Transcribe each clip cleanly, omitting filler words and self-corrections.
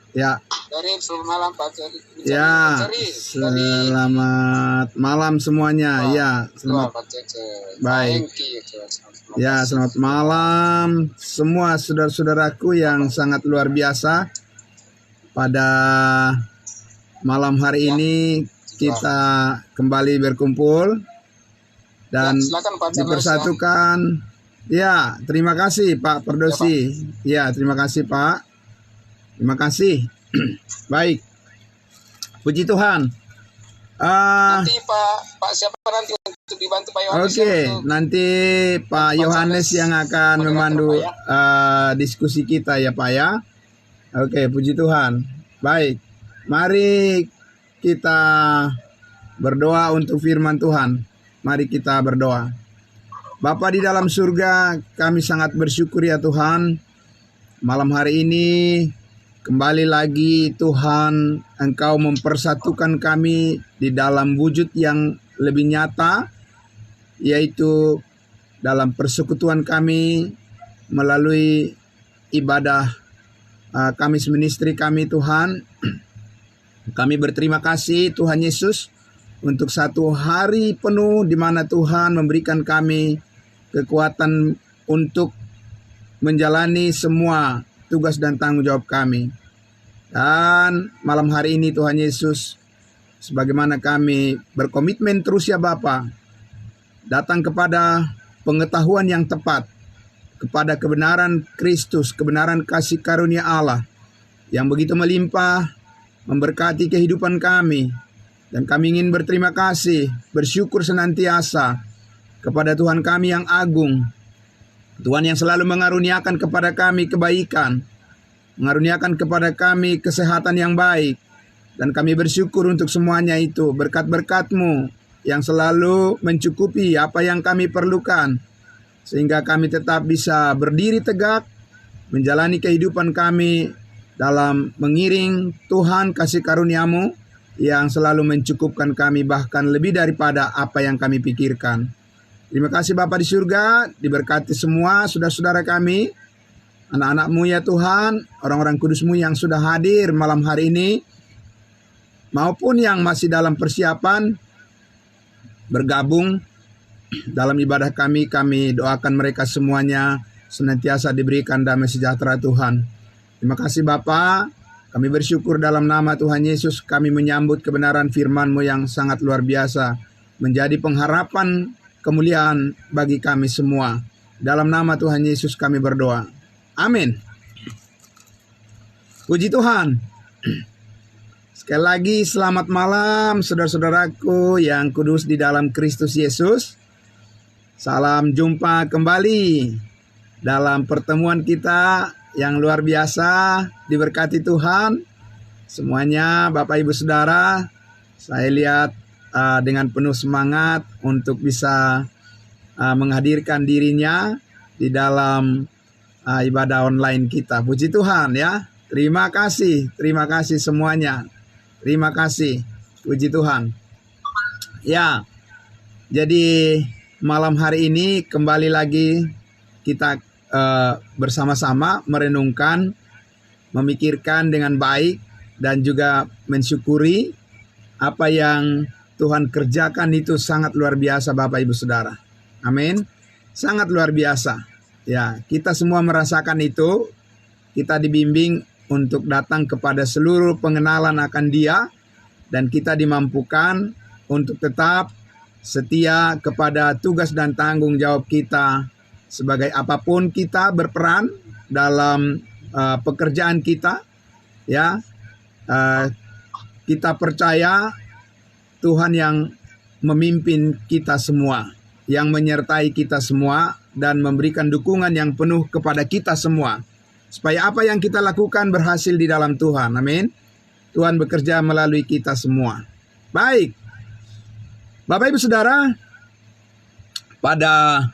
Ya. Dari selamat malam Pak Ceri. Ya, selamat malam semuanya. Ya, selamat. Baik. Ya, selamat malam semua saudara-saudaraku yang sangat luar biasa. Pada malam hari ini kita kembali berkumpul dan dipersatukan. Ya, terima kasih Pak Perdosi. Ya, terima kasih Pak. Terima kasih. Baik. Puji Tuhan. Nanti Pak siapa nanti untuk dibantu Pak Yohanes? Oke, nanti Pak Yohanes yang akan memandu diskusi kita ya Pak ya. Oke, puji Tuhan. Baik, mari kita berdoa untuk firman Tuhan. Mari kita berdoa. Bapa di dalam surga, kami sangat bersyukur ya Tuhan. Malam hari ini kembali lagi Tuhan, Engkau mempersatukan kami di dalam wujud yang lebih nyata, yaitu dalam persekutuan kami melalui ibadah Kamis Ministry kami Tuhan. Kami berterima kasih Tuhan Yesus untuk satu hari penuh di mana Tuhan memberikan kami kekuatan untuk menjalani semua tugas dan tanggung jawab kami. Dan malam hari ini Tuhan Yesus, sebagaimana kami berkomitmen terus ya Bapa, datang kepada pengetahuan yang tepat, kepada kebenaran Kristus, kebenaran kasih karunia Allah yang begitu melimpah, memberkati kehidupan kami. Dan kami ingin berterima kasih, bersyukur senantiasa kepada Tuhan kami yang agung, Tuhan yang selalu mengaruniakan kepada kami kebaikan, mengaruniakan kepada kami kesehatan yang baik. Dan kami bersyukur untuk semuanya itu, berkat-berkat-Mu yang selalu mencukupi apa yang kami perlukan, sehingga kami tetap bisa berdiri tegak, menjalani kehidupan kami dalam mengiring Tuhan kasih karunia-Mu yang selalu mencukupkan kami bahkan lebih daripada apa yang kami pikirkan. Terima kasih Bapa di surga, diberkati semua saudara-saudara kami, anak-anak-Mu ya Tuhan, orang-orang kudus-Mu yang sudah hadir malam hari ini, maupun yang masih dalam persiapan bergabung dalam ibadah kami doakan mereka semuanya senantiasa diberikan damai sejahtera Tuhan. Terima kasih Bapa, kami bersyukur dalam nama Tuhan Yesus, kami menyambut kebenaran firman-Mu yang sangat luar biasa, menjadi pengharapan kemuliaan bagi kami semua. Dalam nama Tuhan Yesus kami berdoa. Amin. Puji Tuhan. Sekali lagi selamat malam saudara-saudaraku yang kudus di dalam Kristus Yesus. Salam jumpa kembali dalam pertemuan kita yang luar biasa, diberkati Tuhan. Semuanya Bapak Ibu Saudara, saya lihat dengan penuh semangat untuk bisa menghadirkan dirinya di dalam ibadah online kita. Puji Tuhan ya. Terima kasih semuanya. Terima kasih. Puji Tuhan. Ya. Jadi malam hari ini kembali lagi kita bersama-sama merenungkan, memikirkan dengan baik dan juga mensyukuri apa yang Tuhan kerjakan itu sangat luar biasa Bapak Ibu Saudara. Amin. Sangat luar biasa. Ya, kita semua merasakan itu. Kita dibimbing untuk datang kepada seluruh pengenalan akan Dia, dan kita dimampukan untuk tetap setia kepada tugas dan tanggung jawab kita sebagai apapun kita berperan dalam pekerjaan kita. Ya, kita percaya Tuhan yang memimpin kita semua, yang menyertai kita semua, dan memberikan dukungan yang penuh kepada kita semua, supaya apa yang kita lakukan berhasil di dalam Tuhan. Amin. Tuhan bekerja melalui kita semua. Baik, Bapak Ibu Saudara, pada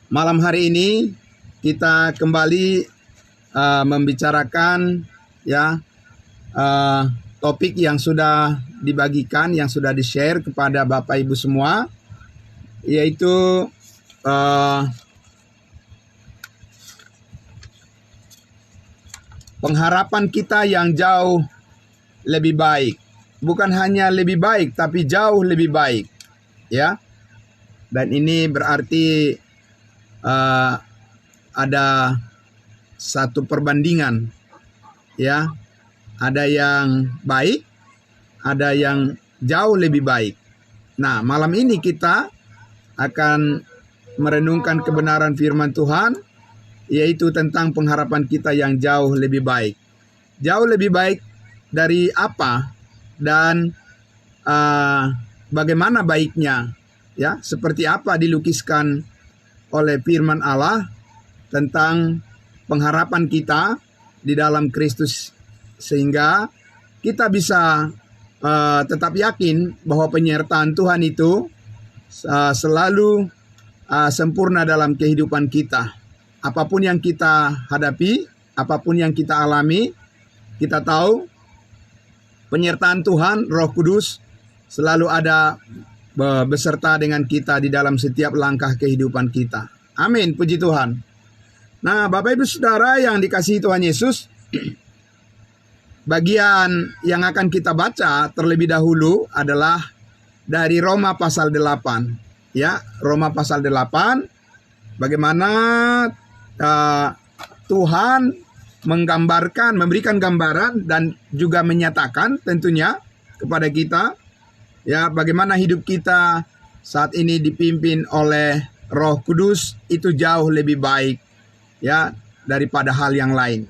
malam hari ini kita kembali membicarakan ya topik yang sudah dibagikan, yang sudah di-share kepada Bapak Ibu semua, yaitu pengharapan kita yang jauh lebih baik. Bukan hanya lebih baik, tapi jauh lebih baik. Ya. Dan ini berarti ada satu perbandingan. Ya. Ada yang baik, ada yang jauh lebih baik. Nah, malam ini kita akan merenungkan kebenaran firman Tuhan, yaitu tentang pengharapan kita yang jauh lebih baik. Jauh lebih baik dari apa dan bagaimana baiknya, ya, seperti apa dilukiskan oleh firman Allah tentang pengharapan kita di dalam Kristus, sehingga kita bisa tetap yakin bahwa penyertaan Tuhan itu selalu sempurna dalam kehidupan kita. Apapun yang kita hadapi, apapun yang kita alami, kita tahu penyertaan Tuhan, Roh Kudus selalu ada beserta dengan kita di dalam setiap langkah kehidupan kita. Amin, puji Tuhan. Nah, Bapak Ibu Saudara yang dikasihi Tuhan Yesus, bagian yang akan kita baca terlebih dahulu adalah dari Roma pasal 8. Ya, Roma pasal 8. Bagaimana Tuhan menggambarkan, memberikan gambaran dan juga menyatakan tentunya kepada kita, ya, bagaimana hidup kita saat ini dipimpin oleh Roh Kudus itu jauh lebih baik, ya, daripada hal yang lain.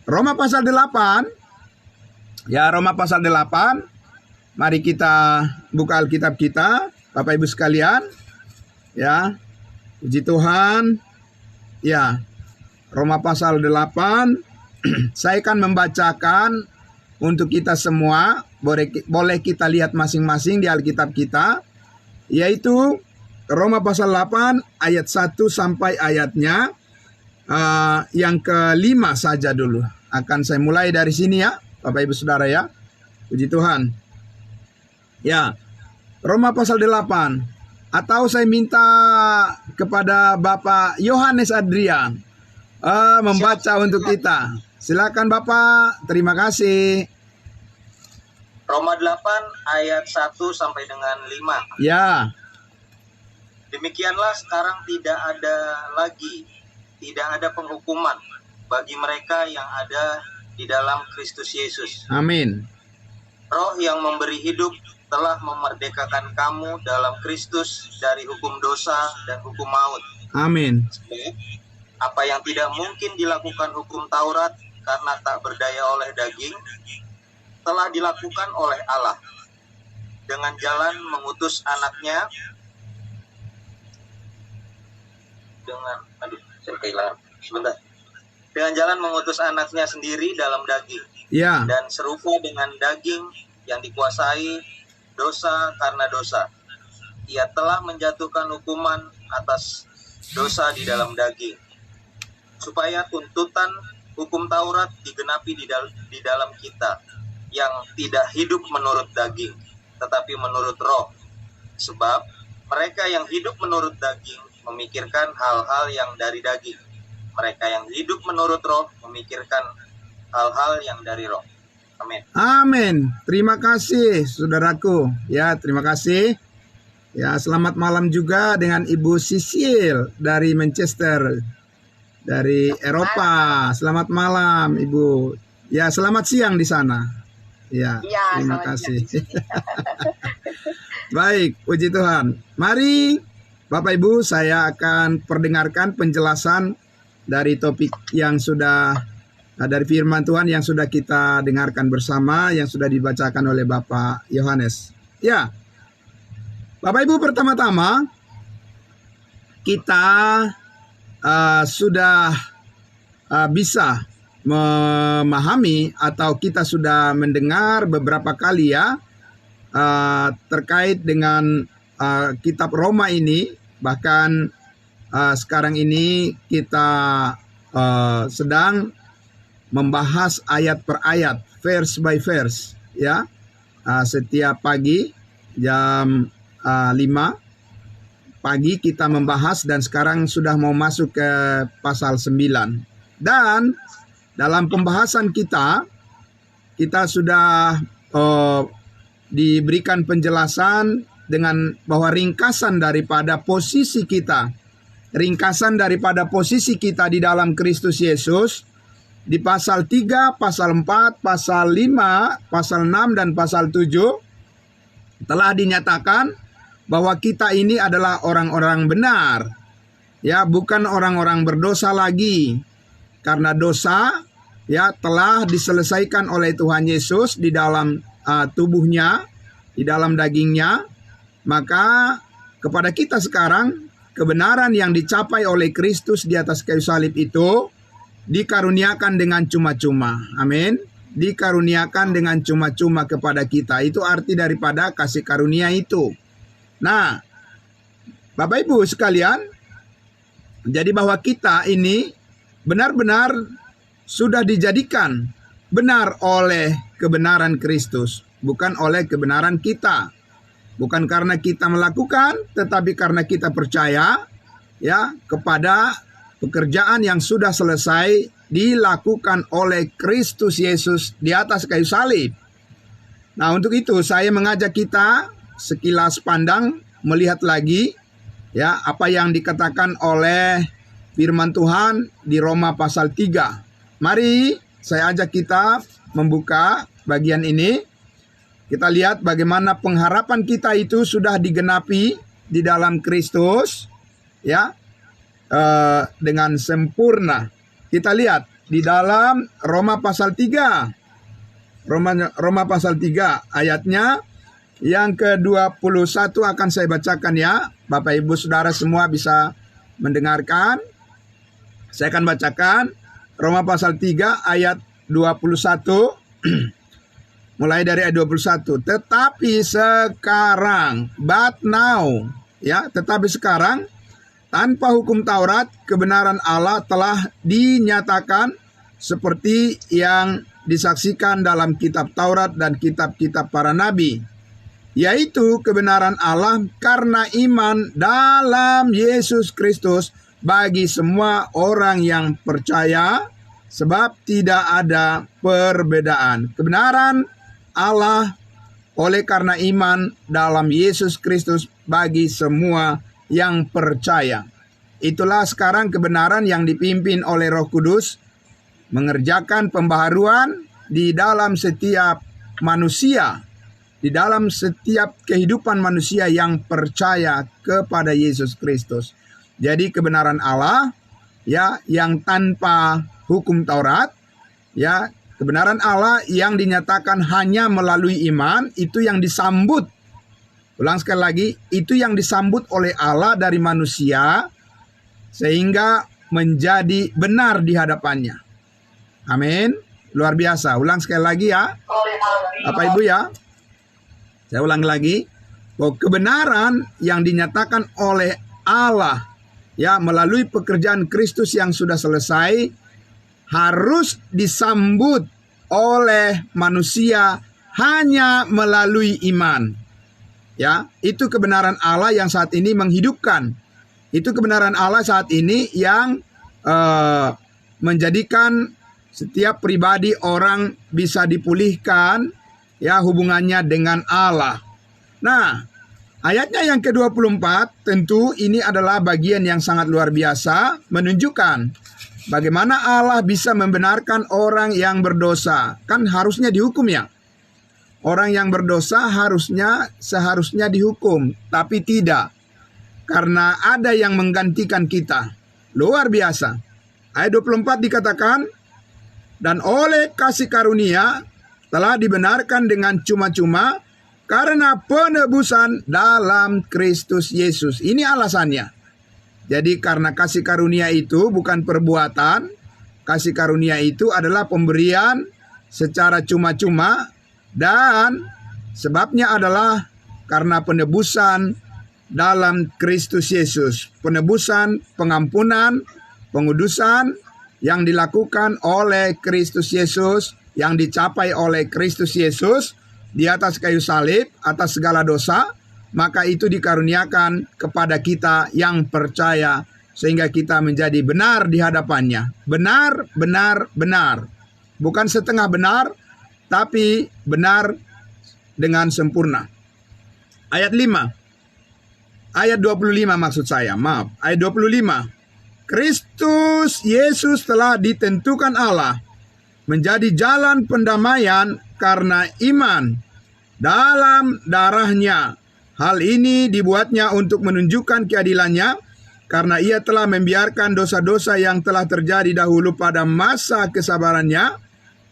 Roma pasal 8. Ya, Roma pasal 8. Mari kita buka Alkitab kita, Bapak Ibu sekalian. Ya. Puji Tuhan. Ya. Roma pasal 8. Saya akan membacakan untuk kita semua. Boleh kita lihat masing-masing di Alkitab kita, yaitu Roma pasal 8 ayat 1 sampai ayatnya yang kelima saja dulu. Akan saya mulai dari sini, ya, Bapak Ibu Saudara, ya. Puji Tuhan. Ya. Roma pasal 8. Atau saya minta kepada Bapak Yohanes Adrian membaca untuk kita. Silakan Bapak. Terima kasih. Roma 8 ayat 1 sampai dengan 5. Ya. Demikianlah sekarang tidak ada penghukuman bagi mereka yang ada di dalam Kristus Yesus. Amin. Roh yang memberi hidup telah memerdekakan kamu dalam Kristus dari hukum dosa dan hukum maut. Amin. Apa yang tidak mungkin dilakukan hukum Taurat karena tak berdaya oleh daging, telah dilakukan oleh Allah dengan jalan mengutus anaknya dengan jalan mengutus anaknya sendiri dalam daging. Ya. Dan serupa dengan daging yang dikuasai dosa karena dosa, ia telah menjatuhkan hukuman atas dosa di dalam daging, supaya tuntutan hukum Taurat digenapi di dalam kita, yang tidak hidup menurut daging, tetapi menurut Roh. Sebab mereka yang hidup menurut daging memikirkan hal-hal yang dari daging. Mereka yang hidup menurut Roh memikirkan hal-hal yang dari Roh. Amin. Amin. Terima kasih, saudaraku. Ya, terima kasih. Ya, selamat malam juga dengan Ibu Sisil dari Manchester, dari Eropa. Selamat malam, Ibu. Ya, selamat siang di sana. Ya, terima kasih. Baik, puji Tuhan. Mari, Bapak Ibu, saya akan perdengarkan penjelasan dari topik yang sudah, dari firman Tuhan yang sudah kita dengarkan bersama, yang sudah dibacakan oleh Bapak Yohanes. Ya, Bapak Ibu, pertama-tama kita sudah bisa memahami atau kita sudah mendengar beberapa kali, ya, terkait dengan kitab Roma ini. Bahkan sekarang ini kita sedang membahas ayat per ayat, verse by verse, ya. Setiap pagi jam 5 pagi kita membahas, dan sekarang sudah mau masuk ke pasal 9. Dan dalam pembahasan kita sudah diberikan penjelasan dengan bahwa ringkasan daripada posisi kita di dalam Kristus Yesus di pasal 3, pasal 4, pasal 5, pasal 6 dan pasal 7 telah dinyatakan bahwa kita ini adalah orang-orang benar, ya, bukan orang-orang berdosa lagi, karena dosa ya telah diselesaikan oleh Tuhan Yesus di dalam tubuhnya, di dalam dagingnya. Maka kepada kita sekarang kebenaran yang dicapai oleh Kristus di atas kayu salib itu dikaruniakan dengan cuma-cuma. Amin. Dikaruniakan dengan cuma-cuma kepada kita. Itu arti daripada kasih karunia itu. Nah, Bapak Ibu sekalian, jadi bahwa kita ini benar-benar sudah dijadikan benar oleh kebenaran Kristus, bukan oleh kebenaran kita. Bukan karena kita melakukan, tetapi karena kita percaya ya kepada pekerjaan yang sudah selesai dilakukan oleh Kristus Yesus di atas kayu salib. Nah, untuk itu saya mengajak kita sekilas pandang melihat lagi ya apa yang dikatakan oleh firman Tuhan di Roma pasal 3. Mari saya ajak kita membuka bagian ini. Kita lihat bagaimana pengharapan kita itu sudah digenapi di dalam Kristus ya dengan sempurna. Kita lihat di dalam Roma pasal 3. Roma pasal 3 ayatnya yang ke-21 akan saya bacakan ya. Bapak Ibu Saudara semua bisa mendengarkan. Saya akan bacakan Roma pasal 3 ayat 21. Mulai dari ayat 21. Tetapi sekarang, but now, ya, tetapi sekarang tanpa hukum Taurat, kebenaran Allah telah dinyatakan seperti yang disaksikan dalam kitab Taurat dan kitab-kitab para nabi, yaitu kebenaran Allah karena iman dalam Yesus Kristus bagi semua orang yang percaya, sebab tidak ada perbedaan. Kebenaran Allah oleh karena iman dalam Yesus Kristus bagi semua yang percaya. Itulah sekarang kebenaran yang dipimpin oleh Roh Kudus, mengerjakan pembaharuan di dalam setiap manusia, di dalam setiap kehidupan manusia yang percaya kepada Yesus Kristus. Jadi kebenaran Allah ya yang tanpa hukum Taurat, ya, kebenaran Allah yang dinyatakan hanya melalui iman, itu yang disambut. Ulang sekali lagi, itu yang disambut oleh Allah dari manusia sehingga menjadi benar di hadapannya. Amin. Luar biasa. Ulang sekali lagi ya, Bapak Ibu ya. Saya ulang lagi, bahwa kebenaran yang dinyatakan oleh Allah ya melalui pekerjaan Kristus yang sudah selesai harus disambut oleh manusia hanya melalui iman. Ya, itu kebenaran Allah yang saat ini menghidupkan. Itu kebenaran Allah saat ini yang menjadikan setiap pribadi orang bisa dipulihkan ya hubungannya dengan Allah. Nah, ayatnya yang ke-24 tentu ini adalah bagian yang sangat luar biasa, menunjukkan bagaimana Allah bisa membenarkan orang yang berdosa. Kan harusnya dihukum ya. Orang yang berdosa seharusnya dihukum, tapi tidak. Karena ada yang menggantikan kita. Luar biasa. Ayat 24 dikatakan, dan oleh kasih karunia telah dibenarkan dengan cuma-cuma karena penebusan dalam Kristus Yesus. Ini alasannya. Jadi karena kasih karunia itu bukan perbuatan, kasih karunia itu adalah pemberian secara cuma-cuma, dan sebabnya adalah karena penebusan dalam Kristus Yesus. Penebusan, pengampunan, pengudusan yang dilakukan oleh Kristus Yesus, yang dicapai oleh Kristus Yesus di atas kayu salib, atas segala dosa, maka itu dikaruniakan kepada kita yang percaya sehingga kita menjadi benar di hadapannya. Benar, benar, benar. Bukan setengah benar, tapi benar dengan sempurna. Ayat 5. Ayat 25 maksud saya, maaf. Ayat 25. Kristus Yesus telah ditentukan Allah menjadi jalan pendamaian karena iman dalam darahnya. Hal ini dibuatnya untuk menunjukkan keadilannya, karena ia telah membiarkan dosa-dosa yang telah terjadi dahulu pada masa kesabarannya.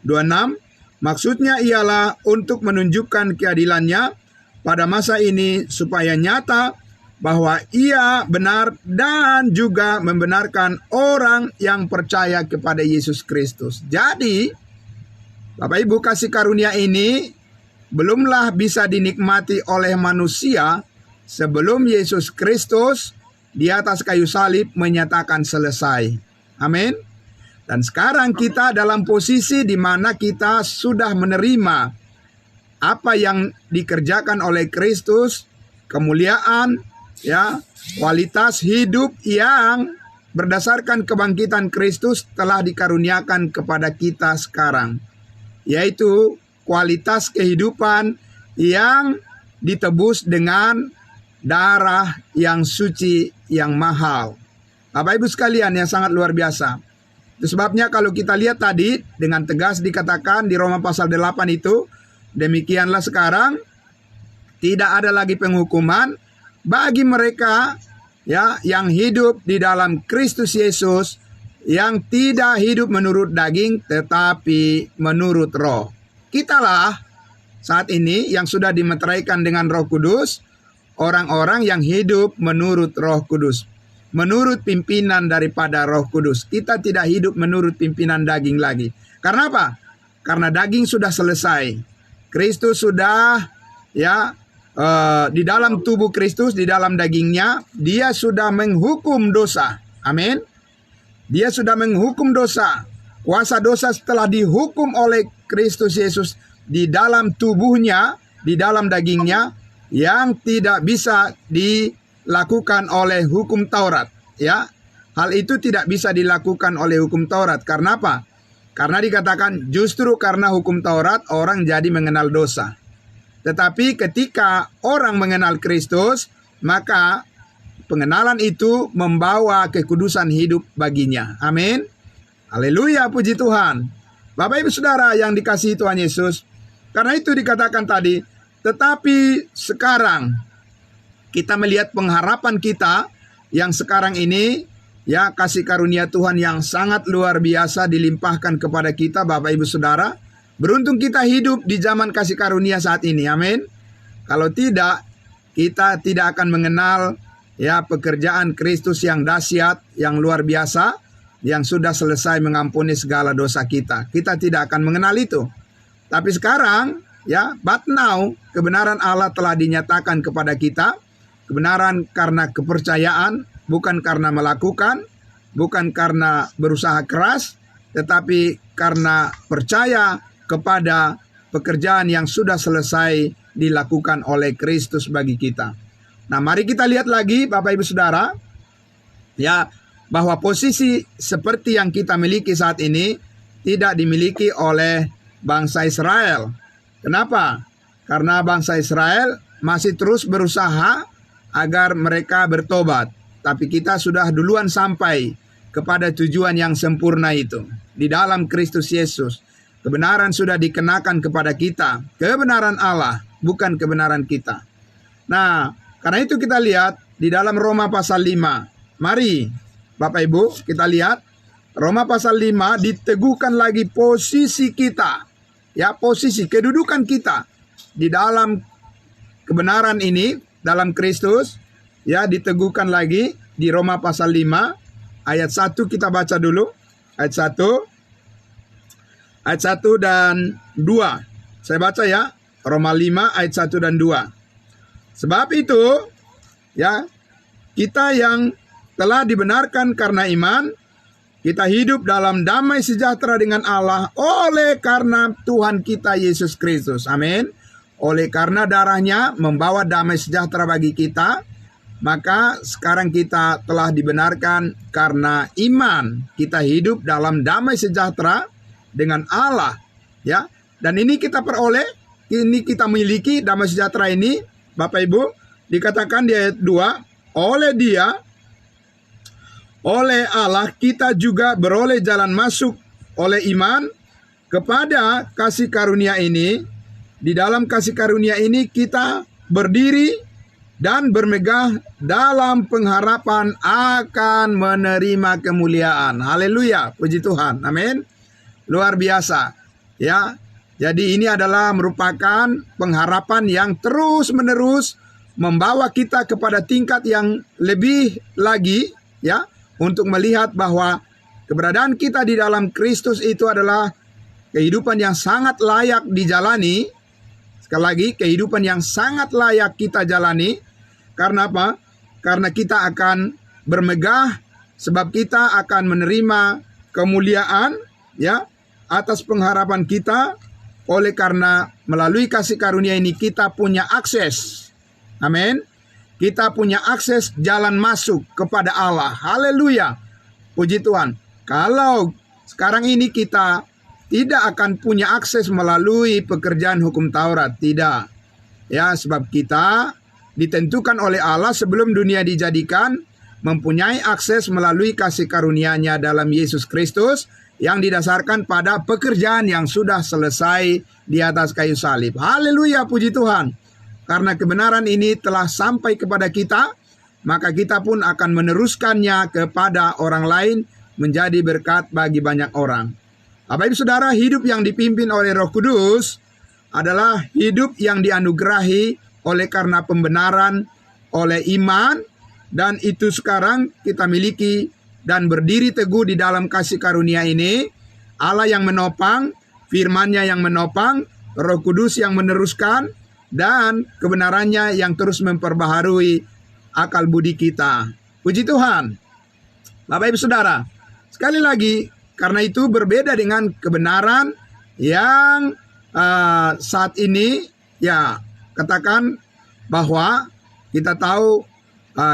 26. Maksudnya ialah untuk menunjukkan keadilannya pada masa ini, supaya nyata bahwa ia benar dan juga membenarkan orang yang percaya kepada Yesus Kristus. Jadi, Bapak Ibu, kasih karunia ini belumlah bisa dinikmati oleh manusia sebelum Yesus Kristus di atas kayu salib menyatakan selesai. Amin. Dan sekarang kita dalam posisi di mana kita sudah menerima apa yang dikerjakan oleh Kristus, kemuliaan, ya, kualitas hidup yang berdasarkan kebangkitan Kristus telah dikaruniakan kepada kita sekarang, yaitu kualitas kehidupan yang ditebus dengan darah yang suci yang mahal. Bapak Ibu sekalian yang sangat luar biasa. Itu sebabnya kalau kita lihat tadi dengan tegas dikatakan di Roma pasal 8 itu, demikianlah sekarang tidak ada lagi penghukuman bagi mereka, ya, yang hidup di dalam Kristus Yesus, yang tidak hidup menurut daging tetapi menurut roh. Kitalah saat ini yang sudah dimeteraikan dengan Roh Kudus, orang-orang yang hidup menurut Roh Kudus, menurut pimpinan daripada Roh Kudus. Kita tidak hidup menurut pimpinan daging lagi. Karena apa? Karena daging sudah selesai. Kristus sudah, ya, di dalam tubuh Kristus, di dalam dagingnya, dia sudah menghukum dosa. Amin. Dia sudah menghukum dosa. Kuasa dosa setelah dihukum oleh Kristus Yesus di dalam tubuhnya, di dalam dagingnya, yang tidak bisa dilakukan oleh hukum Taurat. Ya, hal itu tidak bisa dilakukan oleh hukum Taurat. Karena apa? Karena dikatakan justru karena hukum Taurat orang jadi mengenal dosa. Tetapi ketika orang mengenal Kristus, maka pengenalan itu membawa kekudusan hidup baginya. Amin. Haleluya, puji Tuhan. Bapak Ibu Saudara yang dikasihi Tuhan Yesus, karena itu dikatakan tadi, tetapi sekarang kita melihat pengharapan kita yang sekarang ini, ya, kasih karunia Tuhan yang sangat luar biasa dilimpahkan kepada kita, Bapak Ibu Saudara. Beruntung kita hidup di zaman kasih karunia saat ini, amin. Kalau tidak, kita tidak akan mengenal, ya, pekerjaan Kristus yang dahsyat, yang luar biasa, yang sudah selesai mengampuni segala dosa kita. Kita tidak akan mengenal itu. Tapi sekarang, ya, but now, kebenaran Allah telah dinyatakan kepada kita. Kebenaran karena kepercayaan, bukan karena melakukan, bukan karena berusaha keras, tetapi karena percaya kepada pekerjaan yang sudah selesai dilakukan oleh Kristus bagi kita. Nah, mari kita lihat lagi Bapak Ibu Saudara, ya, bahwa posisi seperti yang kita miliki saat ini tidak dimiliki oleh bangsa Israel. Kenapa? Karena bangsa Israel masih terus berusaha agar mereka bertobat. Tapi kita sudah duluan sampai kepada tujuan yang sempurna itu. Di dalam Kristus Yesus. Kebenaran sudah dikenakan kepada kita. Kebenaran Allah, bukan kebenaran kita. Nah, karena itu kita lihat di dalam Roma pasal 5. Mari, Bapak Ibu, kita lihat. Roma pasal 5 diteguhkan lagi posisi kita. Ya, posisi, kedudukan kita. Di dalam kebenaran ini, dalam Kristus. Ya, diteguhkan lagi di Roma pasal 5. Ayat 1 kita baca dulu. Ayat 1. Ayat 1 dan 2. Saya baca ya. Roma 5 ayat 1 dan 2. Sebab itu, ya, kita yang telah dibenarkan karena iman, kita hidup dalam damai sejahtera dengan Allah oleh karena Tuhan kita Yesus Kristus. Amin. Oleh karena darahnya membawa damai sejahtera bagi kita Maka sekarang kita telah dibenarkan karena iman. Kita hidup dalam damai sejahtera dengan Allah, ya. Dan ini kita peroleh, ini kita miliki damai sejahtera ini, Bapak Ibu, dikatakan di ayat 2, oleh Allah kita juga beroleh jalan masuk oleh iman kepada kasih karunia ini. Di dalam kasih karunia ini kita berdiri dan bermegah dalam pengharapan akan menerima kemuliaan. Haleluya, puji Tuhan. Amin. Luar biasa, ya. Jadi ini adalah merupakan pengharapan yang terus-menerus membawa kita kepada tingkat yang lebih lagi, ya, untuk melihat bahwa keberadaan kita di dalam Kristus itu adalah kehidupan yang sangat layak dijalani. Sekali lagi, kehidupan yang sangat layak kita jalani. Karena apa? Karena kita akan bermegah, sebab kita akan menerima kemuliaan, ya, atas pengharapan kita. Oleh karena melalui kasih karunia ini kita punya akses. Amin. Kita punya akses jalan masuk kepada Allah. Haleluya. Puji Tuhan. Kalau sekarang ini kita tidak akan punya akses melalui pekerjaan hukum Taurat, tidak. Ya, sebab kita ditentukan oleh Allah sebelum dunia dijadikan, mempunyai akses melalui kasih karunia-Nya dalam Yesus Kristus yang didasarkan pada pekerjaan yang sudah selesai di atas kayu salib. Haleluya, puji Tuhan. Karena kebenaran ini telah sampai kepada kita, maka kita pun akan meneruskannya kepada orang lain menjadi berkat bagi banyak orang. Bapak Ibu Saudara, hidup yang dipimpin oleh Roh Kudus adalah hidup yang dianugerahi oleh karena pembenaran oleh iman, dan itu sekarang kita miliki dan berdiri teguh di dalam kasih karunia ini. Allah yang menopang, firman-Nya yang menopang, Roh Kudus yang meneruskan, dan kebenarannya yang terus memperbaharui akal budi kita. Puji Tuhan. Bapak Ibu Saudara, sekali lagi, karena itu berbeda dengan kebenaran yang saat ini, ya, katakan bahwa kita tahu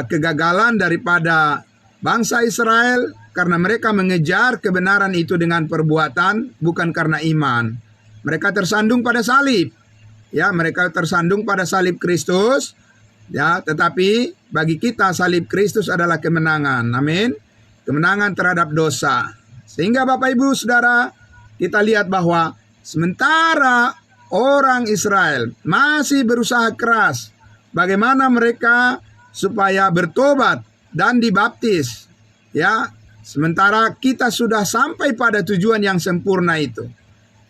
kegagalan daripada bangsa Israel karena mereka mengejar kebenaran itu dengan perbuatan, bukan karena iman. Mereka tersandung pada salib, ya, mereka tersandung pada salib Kristus, ya. Tetapi bagi kita salib Kristus adalah kemenangan, amin, kemenangan terhadap dosa. Sehingga Bapak Ibu Saudara, kita lihat bahwa sementara orang Israel masih berusaha keras bagaimana mereka supaya bertobat dan dibaptis, ya, sementara kita sudah sampai pada tujuan yang sempurna itu,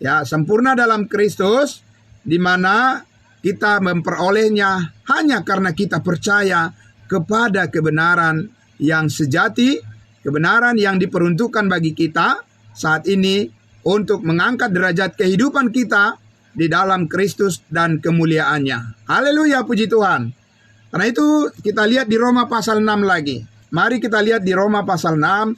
ya, sempurna dalam Kristus, di mana kita memperolehnya hanya karena kita percaya kepada kebenaran yang sejati, kebenaran yang diperuntukkan bagi kita saat ini untuk mengangkat derajat kehidupan kita di dalam Kristus dan kemuliaannya. Haleluya, puji Tuhan. Karena itu kita lihat di Roma pasal 6 lagi. Mari kita lihat di Roma pasal 6,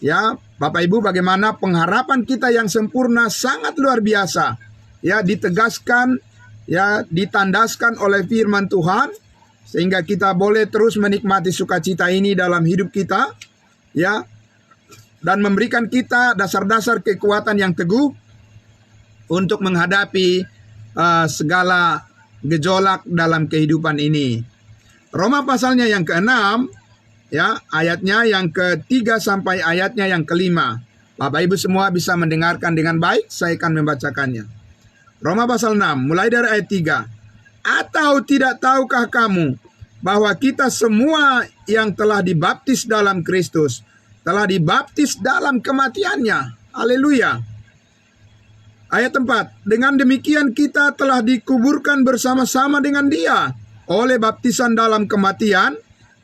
ya, Bapak Ibu, bagaimana pengharapan kita yang sempurna sangat luar biasa, ya, ditegaskan, ya, ditandaskan oleh firman Tuhan, sehingga kita boleh terus menikmati sukacita ini dalam hidup kita, ya, dan memberikan kita dasar-dasar kekuatan yang teguh untuk menghadapi segala gejolak dalam kehidupan ini. Roma pasalnya yang ke-6, ya, ayatnya yang ke-3 sampai ayatnya yang ke-5. Bapak Ibu semua bisa mendengarkan dengan baik, saya akan membacakannya. Roma pasal 6, mulai dari ayat 3. Atau tidak tahukah kamu bahwa kita semua yang telah dibaptis dalam Kristus telah dibaptis dalam kematiannya. Haleluya. Ayat 4. Dengan demikian kita telah dikuburkan bersama-sama dengan Dia oleh baptisan dalam kematian,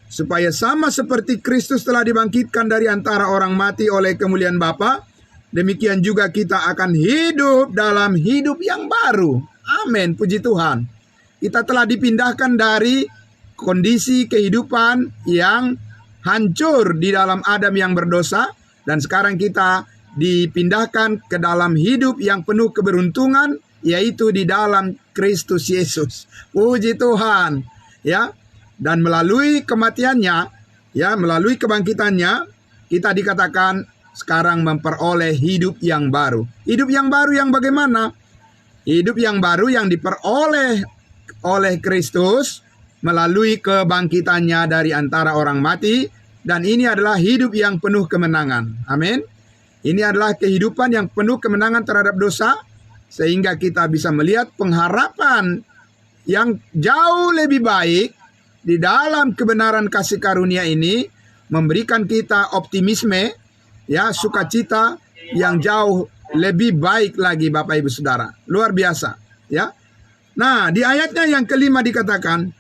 supaya sama seperti Kristus telah dibangkitkan dari antara orang mati oleh kemuliaan Bapa, demikian juga kita akan hidup dalam hidup yang baru. Amin, puji Tuhan. Kita telah dipindahkan dari kondisi kehidupan yang hancur di dalam Adam yang berdosa, dan sekarang kita dipindahkan ke dalam hidup yang penuh keberuntungan, yaitu di dalam Kristus Yesus. Puji Tuhan, ya. Dan melalui kematiannya, ya, melalui kebangkitannya, kita dikatakan sekarang memperoleh hidup yang baru. Hidup yang baru yang bagaimana? Hidup yang baru yang diperoleh oleh Kristus melalui kebangkitannya dari antara orang mati. Dan ini adalah hidup yang penuh kemenangan. Amin. Ini adalah kehidupan yang penuh kemenangan terhadap dosa, sehingga kita bisa melihat pengharapan yang jauh lebih baik di dalam kebenaran kasih karunia ini, memberikan kita optimisme, ya, sukacita yang jauh lebih baik lagi, Bapak Ibu Saudara. Luar biasa, ya. Nah, di ayatnya yang kelima dikatakan,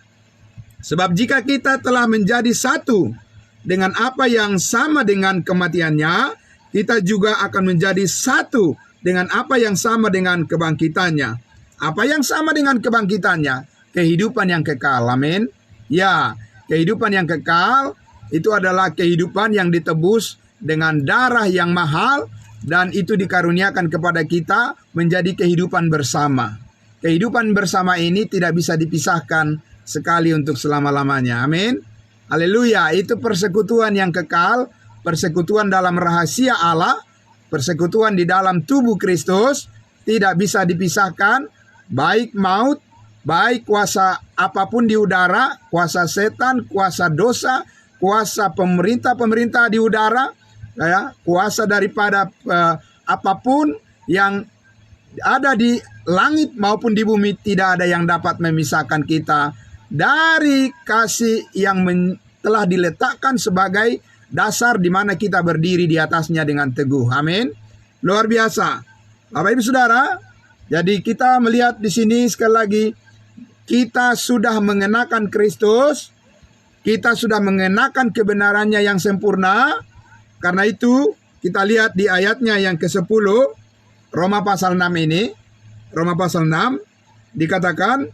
sebab jika kita telah menjadi satu dengan apa yang sama dengan kematiannya, kita juga akan menjadi satu dengan apa yang sama dengan kebangkitannya. Apa yang sama dengan kebangkitannya? Kehidupan yang kekal. Amin. Ya, kehidupan yang kekal itu adalah kehidupan yang ditebus dengan darah yang mahal, dan itu dikaruniakan kepada kita menjadi kehidupan bersama. Kehidupan bersama ini tidak bisa dipisahkan sekali untuk selama-lamanya. Amin. Haleluya. Itu persekutuan yang kekal, persekutuan dalam rahasia Allah, persekutuan di dalam tubuh Kristus, tidak bisa dipisahkan, baik maut, baik kuasa apapun di udara, kuasa setan, kuasa dosa, kuasa pemerintah-pemerintah di udara, ya, kuasa daripada apapun yang ada di langit maupun di bumi, tidak ada yang dapat memisahkan kita dari kasih yang telah diletakkan sebagai dasar di mana kita berdiri di atasnya dengan teguh. Amin. Luar biasa. Bapak Ibu Saudara, jadi kita melihat di sini sekali lagi, kita sudah mengenakan Kristus, kita sudah mengenakan kebenarannya yang sempurna. Karena itu kita lihat di ayatnya yang ke-10, Roma pasal 6 ini, Roma pasal 6 dikatakan,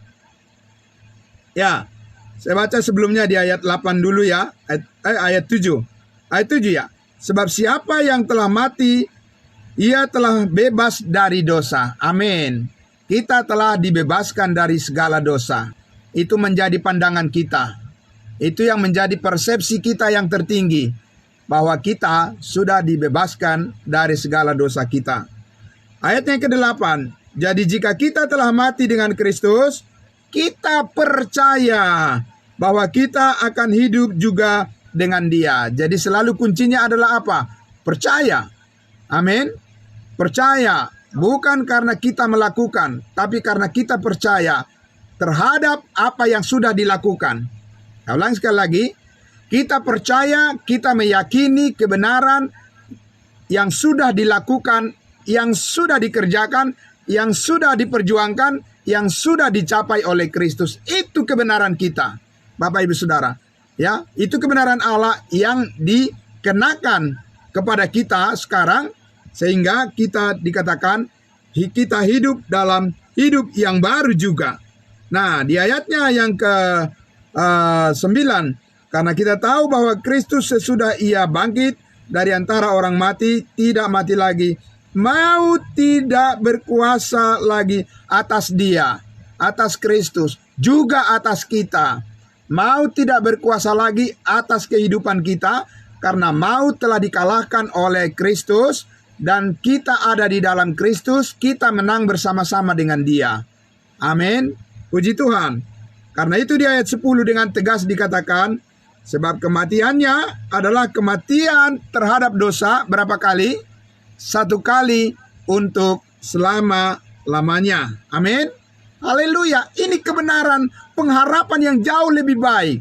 ya, saya baca sebelumnya di ayat 8 dulu ya, ayat 7. Ayat 7 ya. Sebab siapa yang telah mati, ia telah bebas dari dosa. Amin. Kita telah dibebaskan dari segala dosa. Itu menjadi pandangan kita. Itu yang menjadi persepsi kita yang tertinggi, bahwa kita sudah dibebaskan dari segala dosa kita. Ayat yang ke-8. Jadi jika kita telah mati dengan Kristus, kita percaya bahwa kita akan hidup juga dengan Dia. Jadi selalu kuncinya adalah apa? Percaya. Amin. Percaya. Bukan karena kita melakukan, tapi karena kita percaya terhadap apa yang sudah dilakukan. Saya ulang sekali lagi. Kita percaya, kita meyakini kebenaran yang sudah dilakukan, yang sudah dikerjakan, yang sudah diperjuangkan, yang sudah dicapai oleh Kristus. Itu kebenaran kita, Bapak Ibu Saudara. Ya, itu kebenaran Allah yang dikenakan kepada kita sekarang, sehingga kita dikatakan kita hidup dalam hidup yang baru juga. Nah, di ayatnya yang ke-9, karena kita tahu bahwa Kristus sesudah Ia bangkit dari antara orang mati, tidak mati lagi. Maut tidak berkuasa lagi atas Dia, atas Kristus, juga atas kita. Maut tidak berkuasa lagi atas kehidupan kita, karena maut telah dikalahkan oleh Kristus, dan kita ada di dalam Kristus, kita menang bersama-sama dengan Dia. Amin. Puji Tuhan. Karena itu di ayat 10 dengan tegas dikatakan, sebab kematiannya adalah kematian terhadap dosa berapa kali? 1 kali untuk selama-lamanya. Amin. Haleluya. Ini kebenaran, pengharapan yang jauh lebih baik.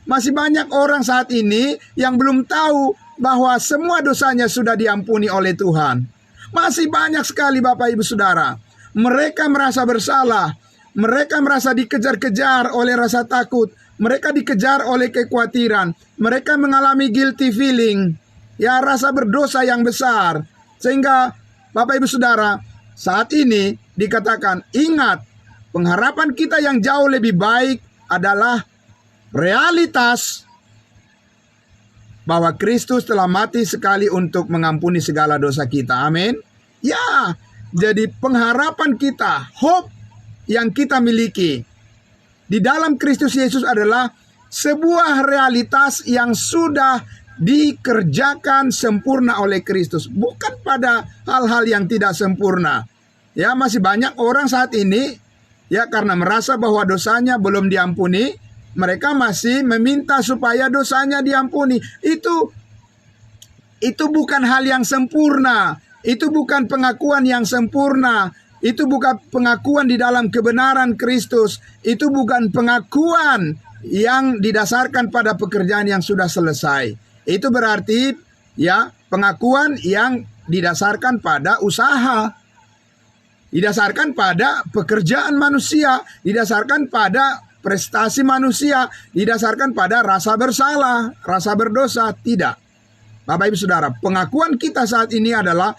Masih banyak orang saat ini yang belum tahu bahwa semua dosanya sudah diampuni oleh Tuhan. Masih banyak sekali Bapak Ibu Saudara. Mereka merasa bersalah. Mereka merasa dikejar-kejar oleh rasa takut. Mereka dikejar oleh kekhawatiran. Mereka mengalami guilty feeling. Ya, rasa berdosa yang besar. Sehingga Bapak Ibu Saudara, saat ini dikatakan, ingat, pengharapan kita yang jauh lebih baik adalah realitas bahwa Kristus telah mati sekali untuk mengampuni segala dosa kita. Amin. Ya, jadi pengharapan kita, hope yang kita miliki di dalam Kristus Yesus adalah sebuah realitas yang sudah dikerjakan sempurna oleh Kristus, bukan pada hal-hal yang tidak sempurna. Ya, masih banyak orang saat ini ya karena merasa bahwa dosanya belum diampuni, mereka masih meminta supaya dosanya diampuni. Itu bukan hal yang sempurna. Itu bukan pengakuan yang sempurna. Itu bukan pengakuan di dalam kebenaran Kristus. Itu bukan pengakuan yang didasarkan pada pekerjaan yang sudah selesai. Itu berarti ya pengakuan yang didasarkan pada usaha, didasarkan pada pekerjaan manusia, didasarkan pada prestasi manusia, didasarkan pada rasa bersalah, rasa berdosa. Tidak. Bapak Ibu Saudara, pengakuan kita saat ini adalah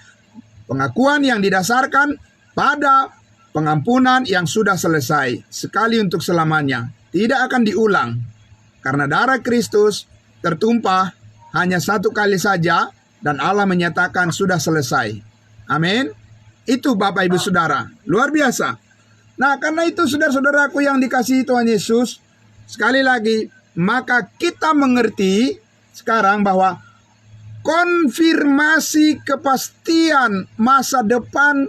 pengakuan yang didasarkan pada pengampunan yang sudah selesai sekali untuk selamanya. Tidak akan diulang. Karena darah Kristus tertumpah hanya satu kali saja dan Allah menyatakan sudah selesai. Amin. Itu Bapak Ibu Saudara, luar biasa. Nah, karena itu saudara-saudaraku yang dikasihi Tuhan Yesus, sekali lagi, maka kita mengerti sekarang bahwa konfirmasi kepastian masa depan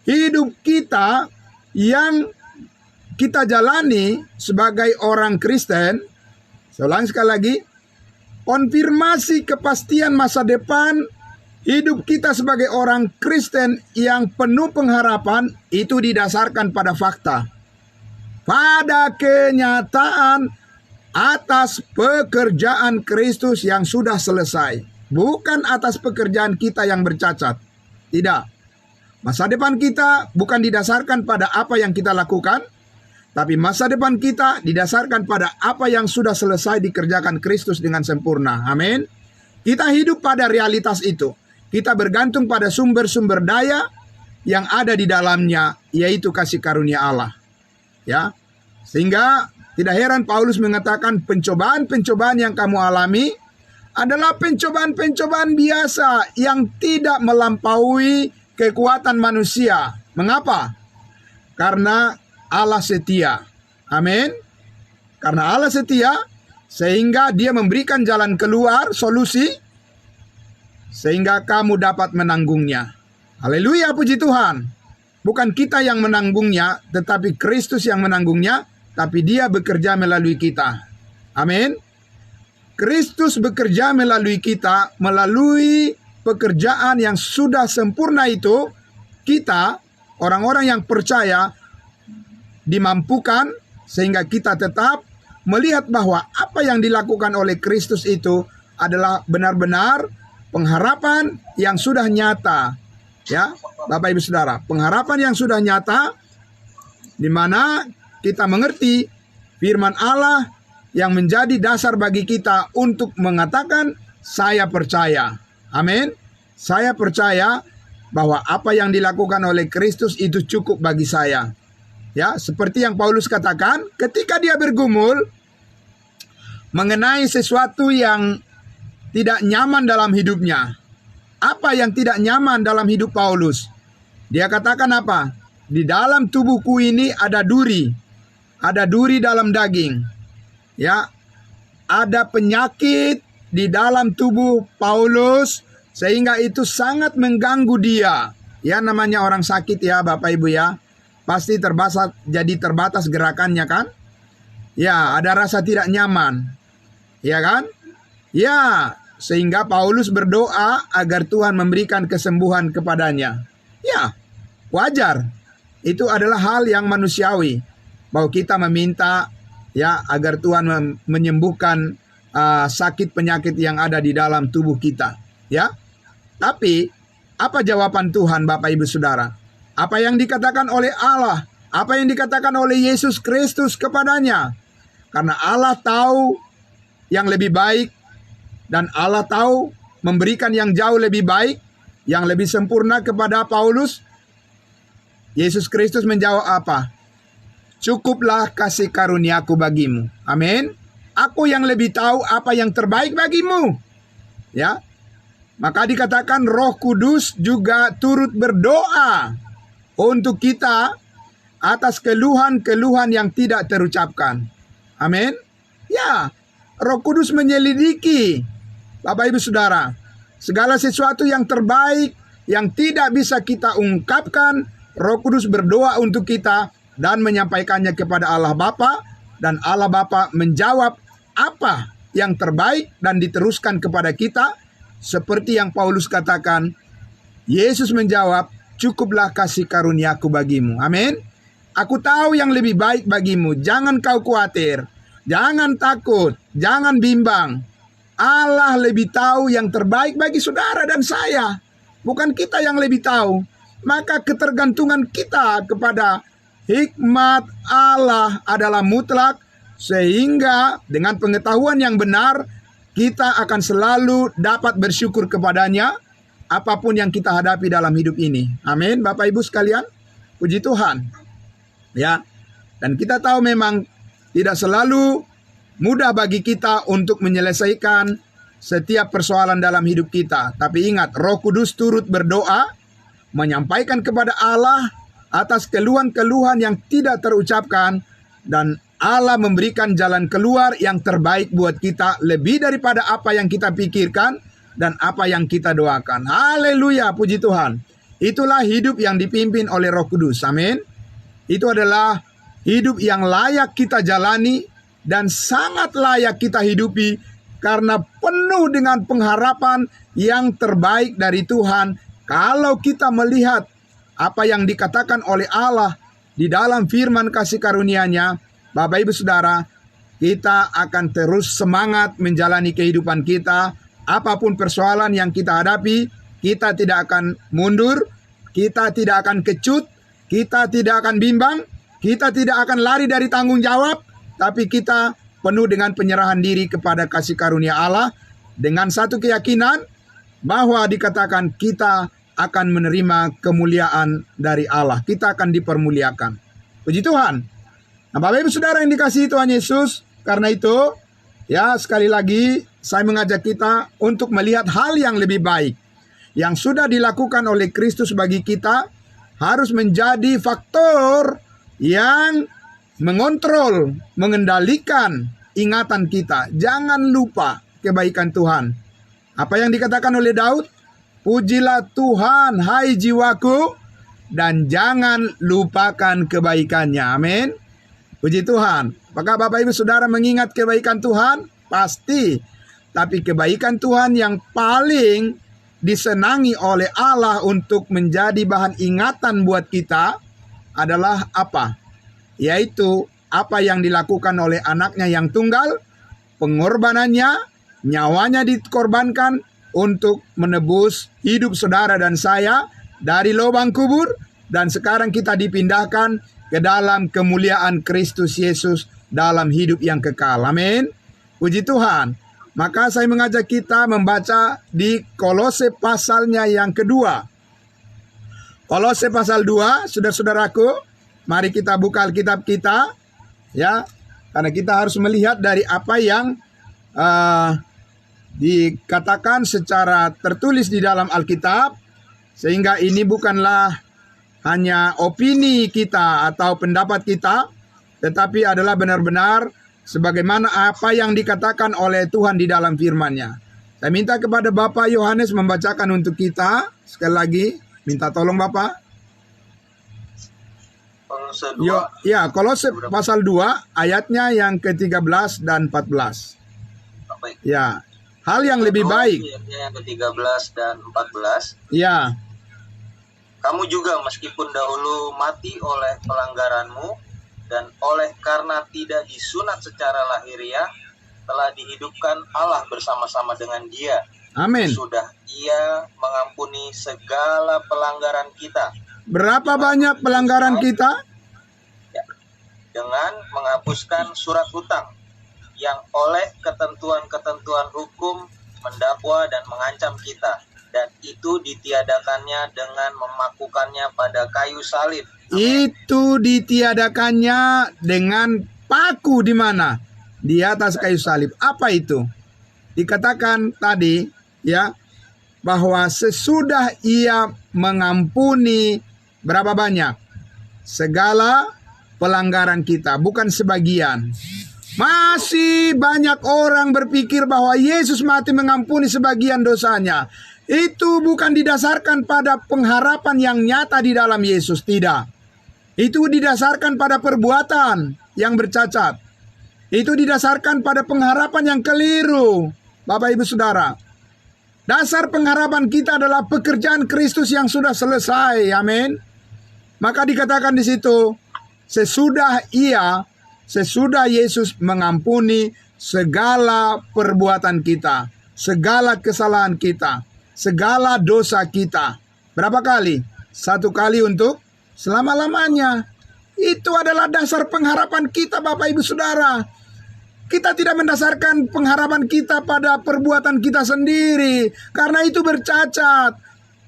hidup kita yang kita jalani sebagai orang Kristen. Saya ulangi sekali lagi, konfirmasi kepastian masa depan hidup kita sebagai orang Kristen yang penuh pengharapan itu didasarkan pada fakta, pada kenyataan atas pekerjaan Kristus yang sudah selesai, bukan atas pekerjaan kita yang bercacat. Tidak. Masa depan kita bukan didasarkan pada apa yang kita lakukan, tapi masa depan kita didasarkan pada apa yang sudah selesai dikerjakan Kristus dengan sempurna. Amin. Kita hidup pada realitas itu. Kita bergantung pada sumber-sumber daya yang ada di dalamnya, yaitu kasih karunia Allah. Ya. Sehingga tidak heran Paulus mengatakan pencobaan-pencobaan yang kamu alami adalah pencobaan-pencobaan biasa yang tidak melampaui kekuatan manusia. Mengapa? Karena Allah setia. Amin. Karena Allah setia, sehingga Dia memberikan jalan keluar, solusi, sehingga kamu dapat menanggungnya. Haleluya, puji Tuhan. Bukan kita yang menanggungnya, tetapi Kristus yang menanggungnya, tapi Dia bekerja melalui kita. Amin. Kristus bekerja melalui kita, melalui pekerjaan yang sudah sempurna itu, kita, orang-orang yang percaya, dimampukan sehingga kita tetap melihat bahwa apa yang dilakukan oleh Kristus itu adalah benar-benar pengharapan yang sudah nyata. Ya, Bapak Ibu Saudara, pengharapan yang sudah nyata di mana kita mengerti firman Allah yang menjadi dasar bagi kita untuk mengatakan saya percaya. Amin. Saya percaya bahwa apa yang dilakukan oleh Kristus itu cukup bagi saya. Ya, seperti yang Paulus katakan, ketika dia bergumul mengenai sesuatu yang tidak nyaman dalam hidupnya. Apa yang tidak nyaman dalam hidup Paulus? Dia katakan apa? Di dalam tubuhku ini ada duri. Ada duri dalam daging. Ya, ada penyakit di dalam tubuh Paulus sehingga itu sangat mengganggu dia. Ya, namanya orang sakit ya, Bapak Ibu ya. Pasti terbatas gerakannya kan? Ya, ada rasa tidak nyaman. Ya kan? Ya, sehingga Paulus berdoa agar Tuhan memberikan kesembuhan kepadanya. Ya, wajar. Itu adalah hal yang manusiawi. Bahwa kita meminta ya agar Tuhan menyembuhkan sakit penyakit yang ada di dalam tubuh kita. Ya. Tapi apa jawaban Tuhan, Bapak Ibu Saudara? Apa yang dikatakan oleh Allah, apa yang dikatakan oleh Yesus Kristus kepadanya. Karena Allah tahu yang lebih baik dan Allah tahu memberikan yang jauh lebih baik, yang lebih sempurna kepada Paulus. Yesus Kristus menjawab apa? Cukuplah kasih karuniaku bagimu. Amin. Aku yang lebih tahu apa yang terbaik bagimu. Ya. Maka dikatakan Roh Kudus juga turut berdoa untuk kita atas keluhan-keluhan yang tidak terucapkan. Amin. Ya, Roh Kudus menyelidiki, Bapak Ibu Saudara, segala sesuatu yang terbaik yang tidak bisa kita ungkapkan. Roh Kudus berdoa untuk kita dan menyampaikannya kepada Allah Bapa, dan Allah Bapa menjawab apa yang terbaik dan diteruskan kepada kita. Seperti yang Paulus katakan, Yesus menjawab, cukuplah kasih karuniaku bagimu. Amin. Aku tahu yang lebih baik bagimu. Jangan kau khawatir. Jangan takut. Jangan bimbang. Allah lebih tahu yang terbaik bagi saudara dan saya. Bukan kita yang lebih tahu. Maka ketergantungan kita kepada hikmat Allah adalah mutlak. Sehingga dengan pengetahuan yang benar, kita akan selalu dapat bersyukur kepadanya apapun yang kita hadapi dalam hidup ini. Amin, Bapak Ibu sekalian. Puji Tuhan. Ya. Dan kita tahu memang tidak selalu mudah bagi kita untuk menyelesaikan setiap persoalan dalam hidup kita. Tapi ingat, Roh Kudus turut berdoa, menyampaikan kepada Allah atas keluhan-keluhan yang tidak terucapkan, dan Allah memberikan jalan keluar yang terbaik buat kita, lebih daripada apa yang kita pikirkan dan apa yang kita doakan. Haleluya, puji Tuhan. Itulah hidup yang dipimpin oleh Roh Kudus. Amin. Itu adalah hidup yang layak kita jalani dan sangat layak kita hidupi, karena penuh dengan pengharapan yang terbaik dari Tuhan. Kalau kita melihat apa yang dikatakan oleh Allah di dalam firman kasih karunia-Nya, Bapak Ibu Saudara, kita akan terus semangat menjalani kehidupan kita. Apapun persoalan yang kita hadapi, kita tidak akan mundur, kita tidak akan kecut, kita tidak akan bimbang, kita tidak akan lari dari tanggung jawab, tapi kita penuh dengan penyerahan diri kepada kasih karunia Allah, dengan satu keyakinan bahwa dikatakan kita akan menerima kemuliaan dari Allah. Kita akan dipermuliakan. Puji Tuhan. Nah, Bapak Ibu Saudara yang dikasihi Tuhan Yesus, karena itu, ya sekali lagi saya mengajak kita untuk melihat hal yang lebih baik yang sudah dilakukan oleh Kristus bagi kita, harus menjadi faktor yang mengontrol, mengendalikan ingatan kita. Jangan lupa kebaikan Tuhan. Apa yang dikatakan oleh Daud? Pujilah Tuhan, hai jiwaku, dan jangan lupakan kebaikannya. Amin. Puji Tuhan. Apakah Bapak Ibu Saudara mengingat kebaikan Tuhan? Pasti. Tapi kebaikan Tuhan yang paling disenangi oleh Allah untuk menjadi bahan ingatan buat kita adalah apa? Yaitu apa yang dilakukan oleh anaknya yang tunggal, pengorbanannya, nyawanya dikorbankan untuk menebus hidup saudara dan saya dari lubang kubur, dan sekarang kita dipindahkan ke dalam kemuliaan Kristus Yesus dalam hidup yang kekal. Amin. Puji Tuhan. Maka saya mengajak kita membaca di Kolose pasalnya yang kedua. Kolose pasal 2, saudara-saudaraku, mari kita buka Alkitab kita, ya, karena kita harus melihat dari apa yang dikatakan secara tertulis di dalam Alkitab, sehingga ini bukanlah hanya opini kita atau pendapat kita, tetapi adalah benar-benar sebagaimana apa yang dikatakan oleh Tuhan di dalam firman-Nya. Saya minta kepada Bapak Yohanes membacakan untuk kita. Sekali lagi, minta tolong Bapak. Kolose pasal 2 ayatnya yang ke-13 dan 14. Ya, hal yang lebih baik. Yang ke-13 dan 14. Ya. Kamu juga meskipun dahulu mati oleh pelanggaranmu, dan oleh karena tidak disunat secara lahiriah, telah dihidupkan Allah bersama-sama dengan Dia. Amin. Sudah Ia mengampuni segala pelanggaran kita. Berapa banyak pelanggaran kita? Ya, dengan menghapuskan surat hutang yang oleh ketentuan-ketentuan hukum mendakwa dan mengancam kita, dan itu ditiadakannya dengan memakukannya pada kayu salib. Itu ditiadakannya dengan paku di mana? Di atas kayu salib. Apa itu? Dikatakan tadi, ya, bahwa sesudah Ia mengampuni berapa banyak? Segala pelanggaran kita, bukan sebagian. Masih banyak orang berpikir bahwa Yesus mati mengampuni sebagian dosanya. Itu bukan didasarkan pada pengharapan yang nyata di dalam Yesus, tidak. Itu didasarkan pada perbuatan yang bercacat. Itu didasarkan pada pengharapan yang keliru, Bapak Ibu Saudara. Dasar pengharapan kita adalah pekerjaan Kristus yang sudah selesai, amin. Maka dikatakan di situ, sesudah Yesus mengampuni segala perbuatan kita, segala kesalahan kita, segala dosa kita. Berapa kali? 1 kali untuk selama-lamanya. Itu adalah dasar pengharapan kita, Bapak Ibu Saudara. Kita tidak mendasarkan pengharapan kita pada perbuatan kita sendiri, karena itu bercacat,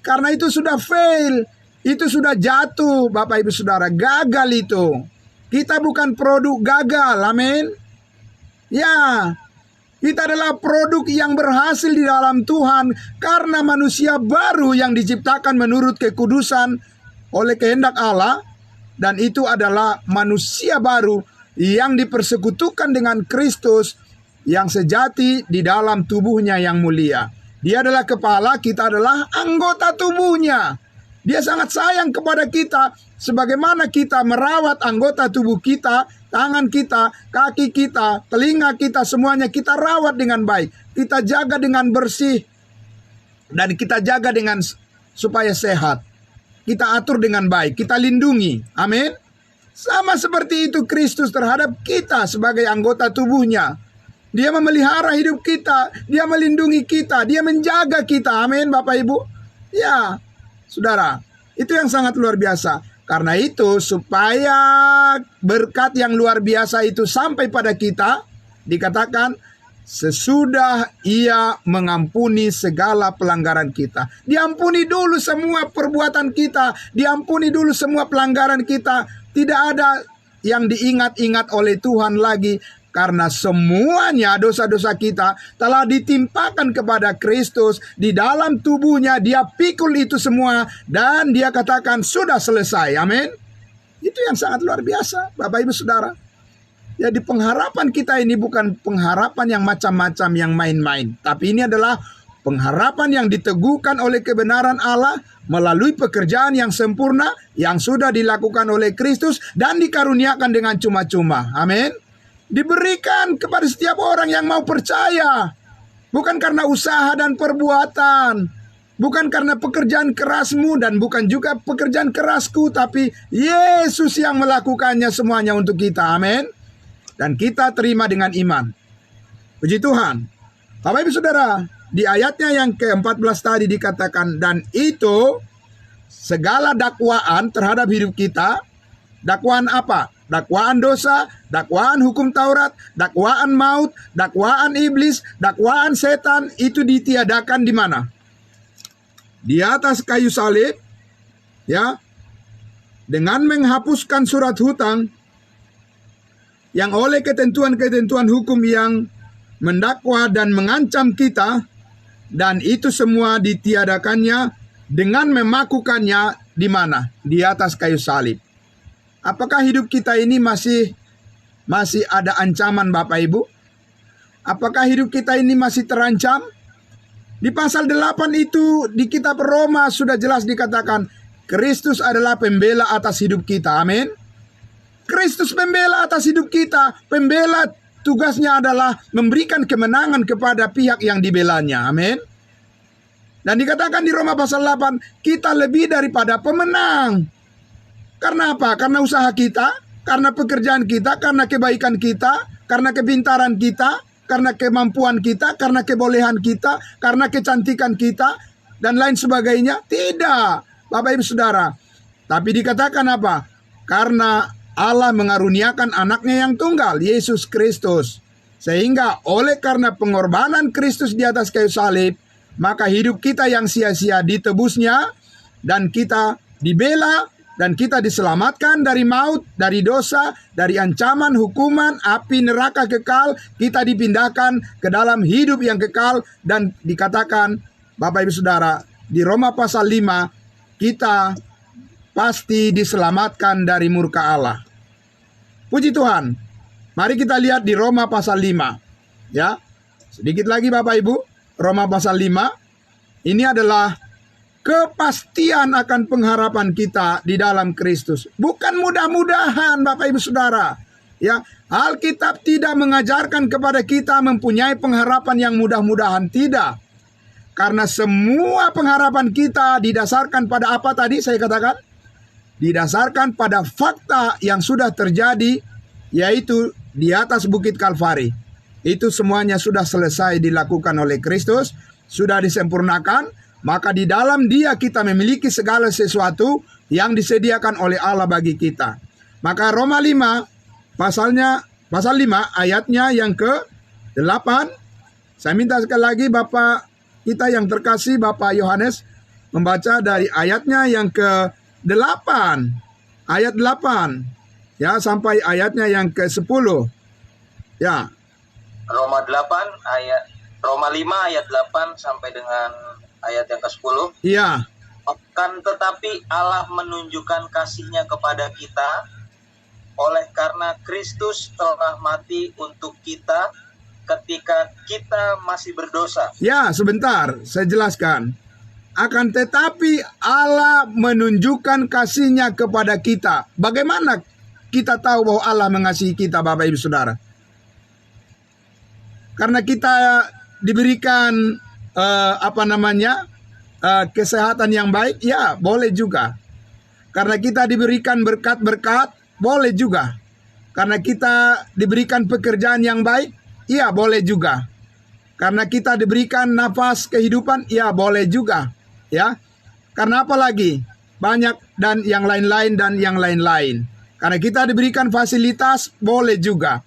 karena itu sudah fail, itu sudah jatuh, Bapak Ibu Saudara, gagal itu. Kita bukan produk gagal, amin. Ya, kita adalah produk yang berhasil di dalam Tuhan karena manusia baru yang diciptakan menurut kekudusan oleh kehendak Allah. Dan itu adalah manusia baru yang dipersekutukan dengan Kristus yang sejati di dalam tubuhnya yang mulia. Dia adalah kepala, kita adalah anggota tubuhnya. Dia sangat sayang kepada kita, sebagaimana kita merawat anggota tubuh kita, tangan kita, kaki kita, telinga kita, semuanya kita rawat dengan baik. Kita jaga dengan bersih, dan kita jaga dengan supaya sehat. Kita atur dengan baik, kita lindungi. Amin. Sama seperti itu Kristus terhadap kita sebagai anggota tubuhnya. Dia memelihara hidup kita, dia melindungi kita, dia menjaga kita. Amin, Bapak Ibu. Ya, Saudara, itu yang sangat luar biasa. Karena itu, supaya berkat yang luar biasa itu sampai pada kita, dikatakan, sesudah ia mengampuni segala pelanggaran kita. Diampuni dulu semua perbuatan kita, diampuni dulu semua pelanggaran kita. Tidak ada yang diingat-ingat oleh Tuhan lagi. Karena semuanya dosa-dosa kita telah ditimpakan kepada Kristus. Di dalam tubuhnya dia pikul itu semua. Dan dia katakan sudah selesai. Amin. Itu yang sangat luar biasa, Bapak Ibu Saudara. Jadi pengharapan kita ini bukan pengharapan yang macam-macam, yang main-main. Tapi ini adalah pengharapan yang diteguhkan oleh kebenaran Allah melalui pekerjaan yang sempurna yang sudah dilakukan oleh Kristus dan dikaruniakan dengan cuma-cuma. Amin. Diberikan kepada setiap orang yang mau percaya. Bukan karena usaha dan perbuatan. Bukan karena pekerjaan kerasmu dan bukan juga pekerjaan kerasku. Tapi Yesus yang melakukannya semuanya untuk kita. Amin. Dan kita terima dengan iman. Puji Tuhan. Bapak Ibu Saudara, di ayatnya yang ke-14 tadi dikatakan, dan itu segala dakwaan terhadap hidup kita. Dakwaan apa? Dakwaan dosa, dakwaan hukum Taurat, dakwaan maut, dakwaan iblis, dakwaan setan, itu ditiadakan di mana? Di atas kayu salib, ya, dengan menghapuskan surat hutang yang oleh ketentuan-ketentuan hukum yang mendakwa dan mengancam kita, dan itu semua ditiadakannya dengan memakukannya di mana? Di atas kayu salib. Apakah hidup kita ini masih ada ancaman, Bapak Ibu? Apakah hidup kita ini masih terancam? Di pasal 8 itu di kitab Roma sudah jelas dikatakan Kristus adalah pembela atas hidup kita. Amin. Kristus pembela atas hidup kita. Pembela tugasnya adalah memberikan kemenangan kepada pihak yang dibelanya. Amin. Dan dikatakan di Roma pasal 8, kita lebih daripada pemenang. Karena apa? Karena usaha kita, karena pekerjaan kita, karena kebaikan kita, karena kepintaran kita, karena kemampuan kita, karena kebolehan kita, karena kecantikan kita, dan lain sebagainya. Tidak, Bapak Ibu Saudara. Tapi dikatakan apa? Karena Allah mengaruniakan anaknya yang tunggal, Yesus Kristus. Sehingga oleh karena pengorbanan Kristus di atas kayu salib, maka hidup kita yang sia-sia ditebusnya, dan kita dibela, dan kita diselamatkan dari maut, dari dosa, dari ancaman, hukuman, api neraka kekal. Kita dipindahkan ke dalam hidup yang kekal. Dan dikatakan, Bapak Ibu Saudara, di Roma pasal 5, kita pasti diselamatkan dari murka Allah. Puji Tuhan. Mari kita lihat di Roma pasal 5. Ya. Sedikit lagi Bapak Ibu, Roma pasal 5. Ini adalah kepastian akan pengharapan kita di dalam Kristus. Bukan mudah-mudahan Bapak Ibu Saudara. Ya, Alkitab tidak mengajarkan kepada kita mempunyai pengharapan yang mudah-mudahan, tidak. Karena semua pengharapan kita didasarkan pada apa tadi saya katakan? Didasarkan pada fakta yang sudah terjadi, yaitu di atas Bukit Kalvari. Itu semuanya sudah selesai dilakukan oleh Kristus, sudah disempurnakan, maka di dalam Dia kita memiliki segala sesuatu yang disediakan oleh Allah bagi kita. Maka Roma 5 pasal 5 ayatnya yang ke-8. Saya minta sekali lagi Bapak kita yang terkasih Bapak Yohanes membaca dari ayatnya yang ke-8. Ayat 8 ya sampai ayatnya yang ke-10. Ya. Roma 5 ayat 8 sampai dengan ayat yang ke-10. Iya. Akan tetapi Allah menunjukkan kasih-Nya kepada kita oleh karena Kristus telah mati untuk kita ketika kita masih berdosa. Ya, sebentar, saya jelaskan. Akan tetapi Allah menunjukkan kasih-Nya kepada kita. Bagaimana kita tahu bahwa Allah mengasihi kita, Bapak Ibu Saudara? Karena kita diberikan kesehatan yang baik, ya boleh juga. Karena kita diberikan berkat-berkat, boleh juga. Karena kita diberikan pekerjaan yang baik, ya boleh juga. Karena kita diberikan nafas kehidupan, ya boleh juga. Ya, karena apa lagi? Banyak dan yang lain-lain dan yang lain-lain. Karena kita diberikan fasilitas, boleh juga.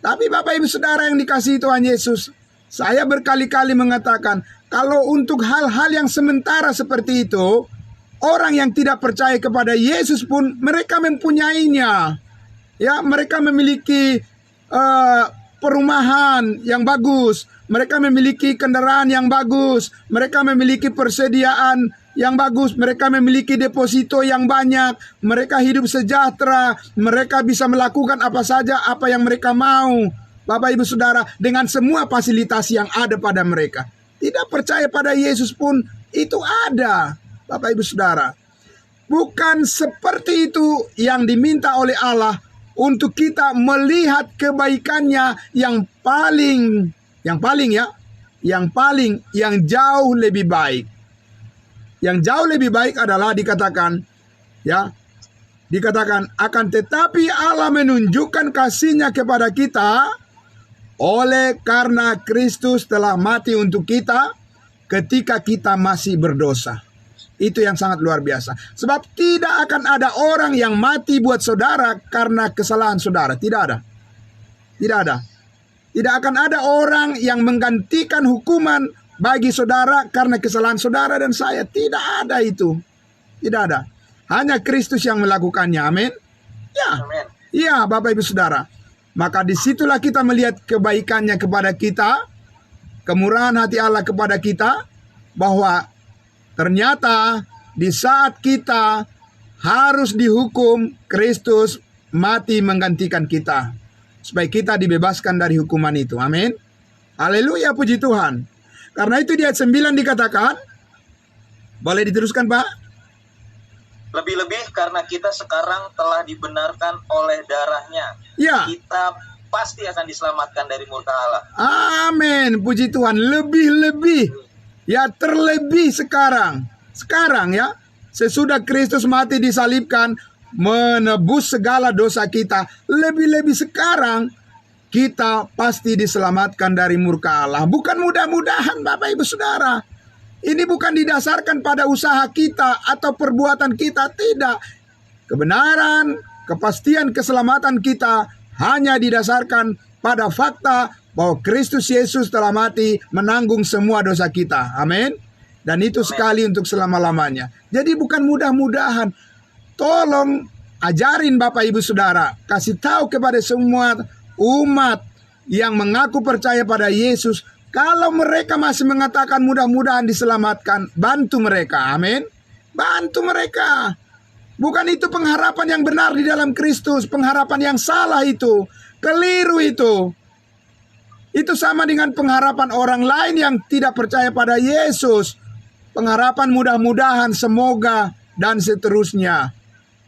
Tapi Bapak Ibu Saudara yang dikasihi Tuhan Yesus, saya berkali-kali mengatakan, kalau untuk hal-hal yang sementara seperti itu, orang yang tidak percaya kepada Yesus pun mereka mempunyainya. Ya, mereka memiliki perumahan yang bagus, mereka memiliki kendaraan yang bagus, mereka memiliki persediaan yang bagus, mereka memiliki deposito yang banyak, mereka hidup sejahtera, mereka bisa melakukan apa saja apa yang mereka mau. Bapak Ibu Saudara, dengan semua fasilitas yang ada pada mereka. Tidak percaya pada Yesus pun itu ada, Bapak Ibu Saudara. Bukan seperti itu yang diminta oleh Allah untuk kita melihat kebaikannya yang jauh lebih baik. Yang jauh lebih baik adalah dikatakan akan tetapi Allah menunjukkan kasih-Nya kepada kita oleh karena Kristus telah mati untuk kita ketika kita masih berdosa. Itu yang sangat luar biasa. Sebab tidak akan ada orang yang mati buat saudara karena kesalahan saudara. Tidak ada. Tidak ada. Tidak akan ada orang yang menggantikan hukuman bagi saudara karena kesalahan saudara dan saya. Tidak ada itu. Tidak ada. Hanya Kristus yang melakukannya. Amin. Ya. Amin. Ya, Bapak Ibu Saudara. Maka disitulah kita melihat kebaikannya kepada kita. Kemurahan hati Allah kepada kita. Bahwa ternyata di saat kita harus dihukum, Kristus mati menggantikan kita. Supaya kita dibebaskan dari hukuman itu. Amin. Haleluya, puji Tuhan. Karena itu di ayat 9 dikatakan. Boleh diteruskan Pak? Lebih-lebih karena kita sekarang telah dibenarkan oleh darah-Nya. Ya. Kita pasti akan diselamatkan dari murka Allah. Amin, puji Tuhan. Lebih-lebih. Ya, terlebih sekarang. Sekarang ya. Sesudah Kristus mati disalibkan, menebus segala dosa kita. Lebih-lebih sekarang, kita pasti diselamatkan dari murka Allah. Bukan mudah-mudahan Bapak Ibu Saudara. Ini bukan didasarkan pada usaha kita atau perbuatan kita. Tidak. Kebenaran, kepastian keselamatan kita hanya didasarkan pada fakta bahwa Kristus Yesus telah mati menanggung semua dosa kita. Amin. Dan itu sekali untuk selama-lamanya. Jadi bukan mudah-mudahan. Tolong ajarin Bapak Ibu Saudara. Kasih tahu kepada semua umat yang mengaku percaya pada Yesus. Kalau mereka masih mengatakan mudah-mudahan diselamatkan, bantu mereka. Amin. Bantu mereka. Bukan itu pengharapan yang benar di dalam Kristus. Pengharapan yang salah itu. Keliru itu. Itu sama dengan pengharapan orang lain yang tidak percaya pada Yesus. Pengharapan mudah-mudahan, semoga, dan seterusnya.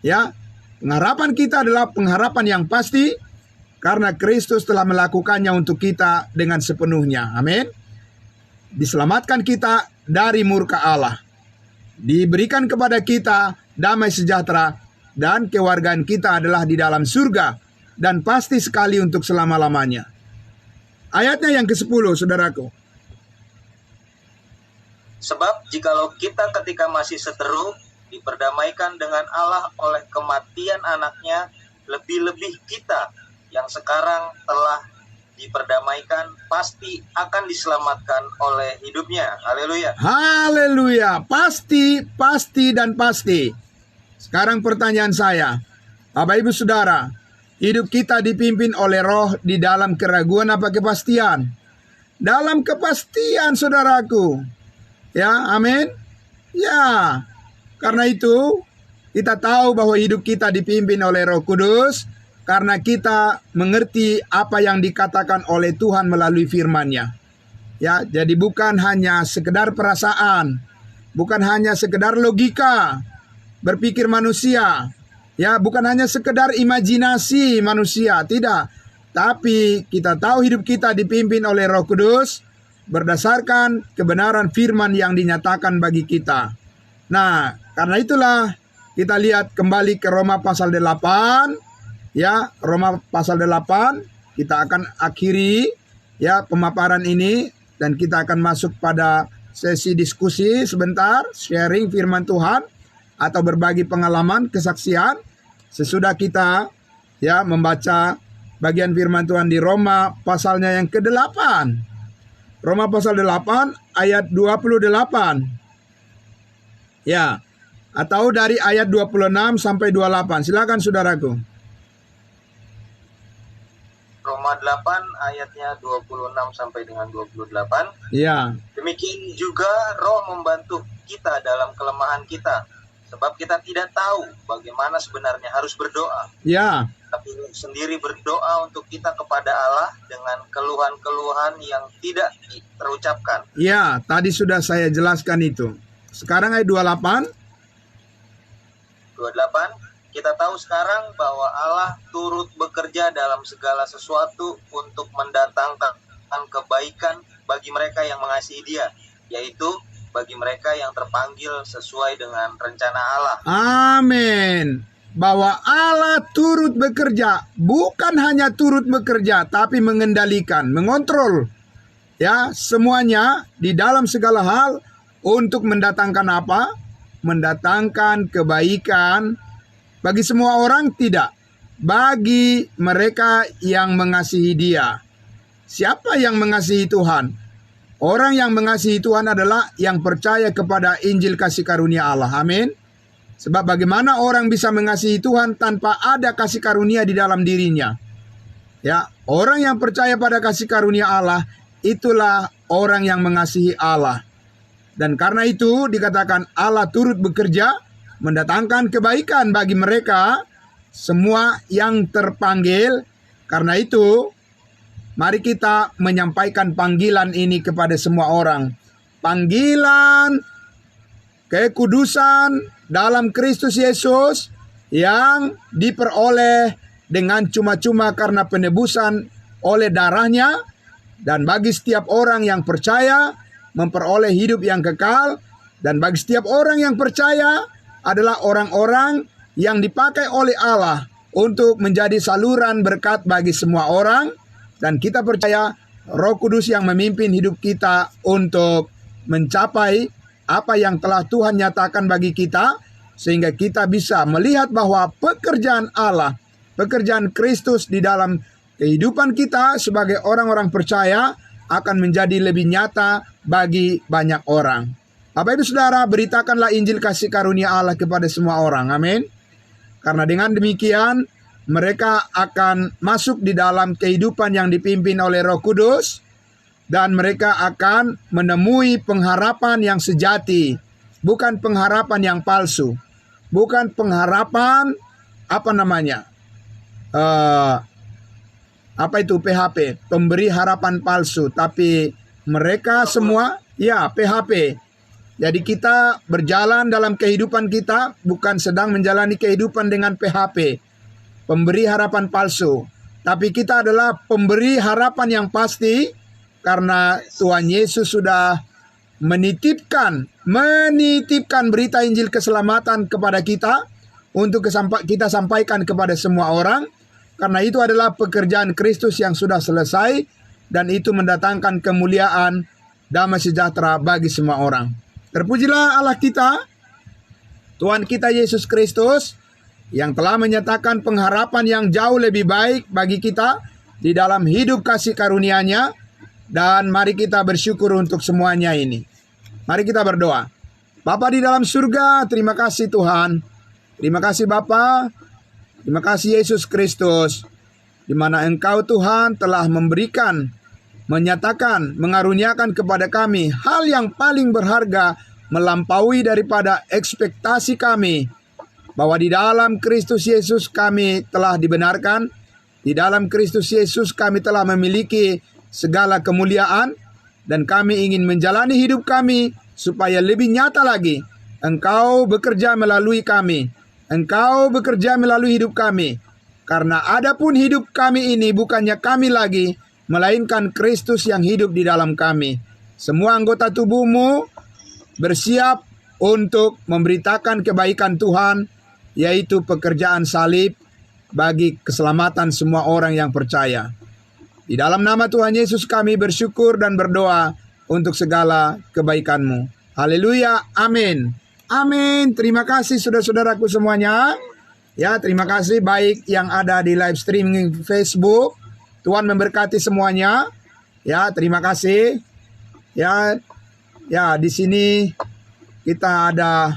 Ya, pengharapan kita adalah pengharapan yang pasti karena Kristus telah melakukannya untuk kita dengan sepenuhnya. Amin. Diselamatkan kita dari murka Allah. Diberikan kepada kita damai sejahtera dan kewargaan kita adalah di dalam surga dan pasti sekali untuk selama-lamanya. Ayatnya yang ke-10, saudaraku. Sebab jikalau kita ketika masih seteru diperdamaikan dengan Allah oleh kematian anaknya, lebih-lebih kita yang sekarang telah diperdamaikan pasti akan diselamatkan oleh hidupnya. Haleluya. Haleluya. Pasti, pasti, dan pasti. Sekarang pertanyaan saya, Bapak Ibu Saudara, hidup kita dipimpin oleh Roh di dalam keraguan apa kepastian? Dalam kepastian, saudaraku. Ya, amin. Ya, karena itu kita tahu bahwa hidup kita dipimpin oleh Roh Kudus karena kita mengerti apa yang dikatakan oleh Tuhan melalui firman-Nya. Ya, jadi bukan hanya sekedar perasaan, bukan hanya sekedar logika berpikir manusia, ya, bukan hanya sekedar imajinasi manusia, tidak. Tapi kita tahu hidup kita dipimpin oleh Roh Kudus berdasarkan kebenaran firman yang dinyatakan bagi kita. Nah, karena itulah kita lihat kembali ke Roma pasal 8. Ya, Roma pasal 8. Kita akan akhiri ya pemaparan ini dan kita akan masuk pada sesi diskusi sebentar, sharing firman Tuhan atau berbagi pengalaman, kesaksian sesudah kita ya membaca bagian firman Tuhan di Roma pasalnya yang ke-8. Roma pasal 8 ayat 28. Ya, atau dari ayat 26 sampai 28. Silakan saudaraku. Roma 8 ayatnya 26 sampai dengan 28. Ya. Demikian juga Roh membantu kita dalam kelemahan kita, sebab kita tidak tahu bagaimana sebenarnya harus berdoa. Ya. Tapi sendiri berdoa untuk kita kepada Allah dengan keluhan-keluhan yang tidak terucapkan. Ya, tadi sudah saya jelaskan itu. Sekarang ayat 28. 28, kita tahu sekarang bahwa Allah turut bekerja dalam segala sesuatu untuk mendatangkan kebaikan bagi mereka yang mengasihi Dia, yaitu bagi mereka yang terpanggil sesuai dengan rencana Allah. Amin. Bahwa Allah turut bekerja, bukan hanya turut bekerja, tapi mengendalikan, mengontrol, ya semuanya di dalam segala hal untuk mendatangkan apa? Mendatangkan kebaikan bagi semua orang, tidak, bagi mereka yang mengasihi Dia. Siapa yang mengasihi Tuhan? Orang yang mengasihi Tuhan adalah yang percaya kepada Injil kasih karunia Allah. Amin. Sebab bagaimana orang bisa mengasihi Tuhan tanpa ada kasih karunia di dalam dirinya? Ya, orang yang percaya pada kasih karunia Allah, itulah orang yang mengasihi Allah. Dan karena itu dikatakan Allah turut bekerja mendatangkan kebaikan bagi mereka semua yang terpanggil. Karena itu, mari kita menyampaikan panggilan ini kepada semua orang. Panggilan kekudusan dalam Kristus Yesus yang diperoleh dengan cuma-cuma karena penebusan oleh darahnya, dan bagi setiap orang yang percaya memperoleh hidup yang kekal, dan bagi setiap orang yang percaya adalah orang-orang yang dipakai oleh Allah untuk menjadi saluran berkat bagi semua orang, dan kita percaya Roh Kudus yang memimpin hidup kita untuk mencapai apa yang telah Tuhan nyatakan bagi kita, sehingga kita bisa melihat bahwa pekerjaan Allah, pekerjaan Kristus di dalam kehidupan kita sebagai orang-orang percaya akan menjadi lebih nyata bagi banyak orang. Bapak Ibu Saudara, beritakanlah Injil kasih karunia Allah kepada semua orang. Amin. Karena dengan demikian mereka akan masuk di dalam kehidupan yang dipimpin oleh Roh Kudus, dan mereka akan menemui pengharapan yang sejati, bukan pengharapan yang palsu. bukan pengharapan apa namanya? Apa itu PHP? Pemberi harapan palsu, tapi mereka semua ya PHP. Jadi kita berjalan dalam kehidupan kita bukan sedang menjalani kehidupan dengan PHP, pemberi harapan palsu. Tapi kita adalah pemberi harapan yang pasti karena Tuhan Yesus sudah menitipkan berita Injil keselamatan kepada kita untuk kita sampaikan kepada semua orang. Karena itu adalah pekerjaan Kristus yang sudah selesai dan itu mendatangkan kemuliaan, damai sejahtera bagi semua orang. Terpujilah Allah kita, Tuhan kita Yesus Kristus, yang telah menyatakan pengharapan yang jauh lebih baik bagi kita di dalam hidup kasih karunia-Nya. Dan mari kita bersyukur untuk semuanya ini. Mari kita berdoa. Bapa di dalam surga, terima kasih Tuhan. Terima kasih Bapa. Terima kasih Yesus Kristus. Di mana Engkau Tuhan telah memberikan, menyatakan, mengaruniakan kepada kami hal yang paling berharga melampaui daripada ekspektasi kami. Bahwa di dalam Kristus Yesus kami telah dibenarkan. Di dalam Kristus Yesus kami telah memiliki segala kemuliaan. Dan kami ingin menjalani hidup kami supaya lebih nyata lagi. Engkau bekerja melalui kami. Engkau bekerja melalui hidup kami. Karena adapun hidup kami ini bukannya kami lagi, melainkan Kristus yang hidup di dalam kami. Semua anggota tubuhmu bersiap untuk memberitakan kebaikan Tuhan, yaitu pekerjaan salib bagi keselamatan semua orang yang percaya. Di dalam nama Tuhan Yesus kami bersyukur dan berdoa untuk segala kebaikan-Mu. Haleluya, amin. Amin. Terima kasih saudara-saudaraku semuanya. Ya, terima kasih baik yang ada di live streaming Facebook. Tuhan memberkati semuanya. Ya, terima kasih. Ya, di sini kita ada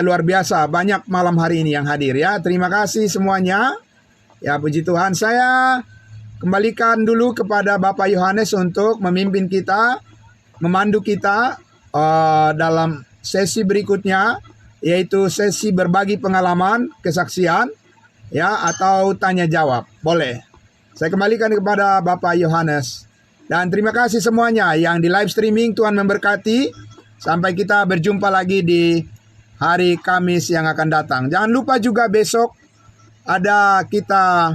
luar biasa banyak malam hari ini yang hadir ya. Terima kasih semuanya. Ya, puji Tuhan. Saya kembalikan dulu kepada Bapak Yohanes untuk memimpin kita, memandu kita dalam sesi berikutnya, yaitu sesi berbagi pengalaman, kesaksian, ya, atau tanya jawab. Boleh. Saya kembalikan kepada Bapak Yohanes. Dan terima kasih semuanya yang di live streaming. Tuhan memberkati. Sampai kita berjumpa lagi di hari Kamis yang akan datang. Jangan lupa juga besok ada kita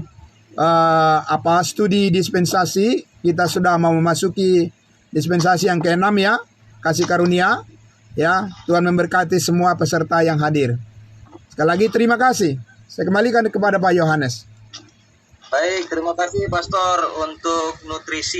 studi dispensasi. Kita sudah mau memasuki dispensasi yang ke-6 ya, kasih karunia. Ya, Tuhan memberkati semua peserta yang hadir. Sekali lagi terima kasih. Saya kembalikan kepada Pak Yohanes. Baik, terima kasih Pastor untuk nutrisi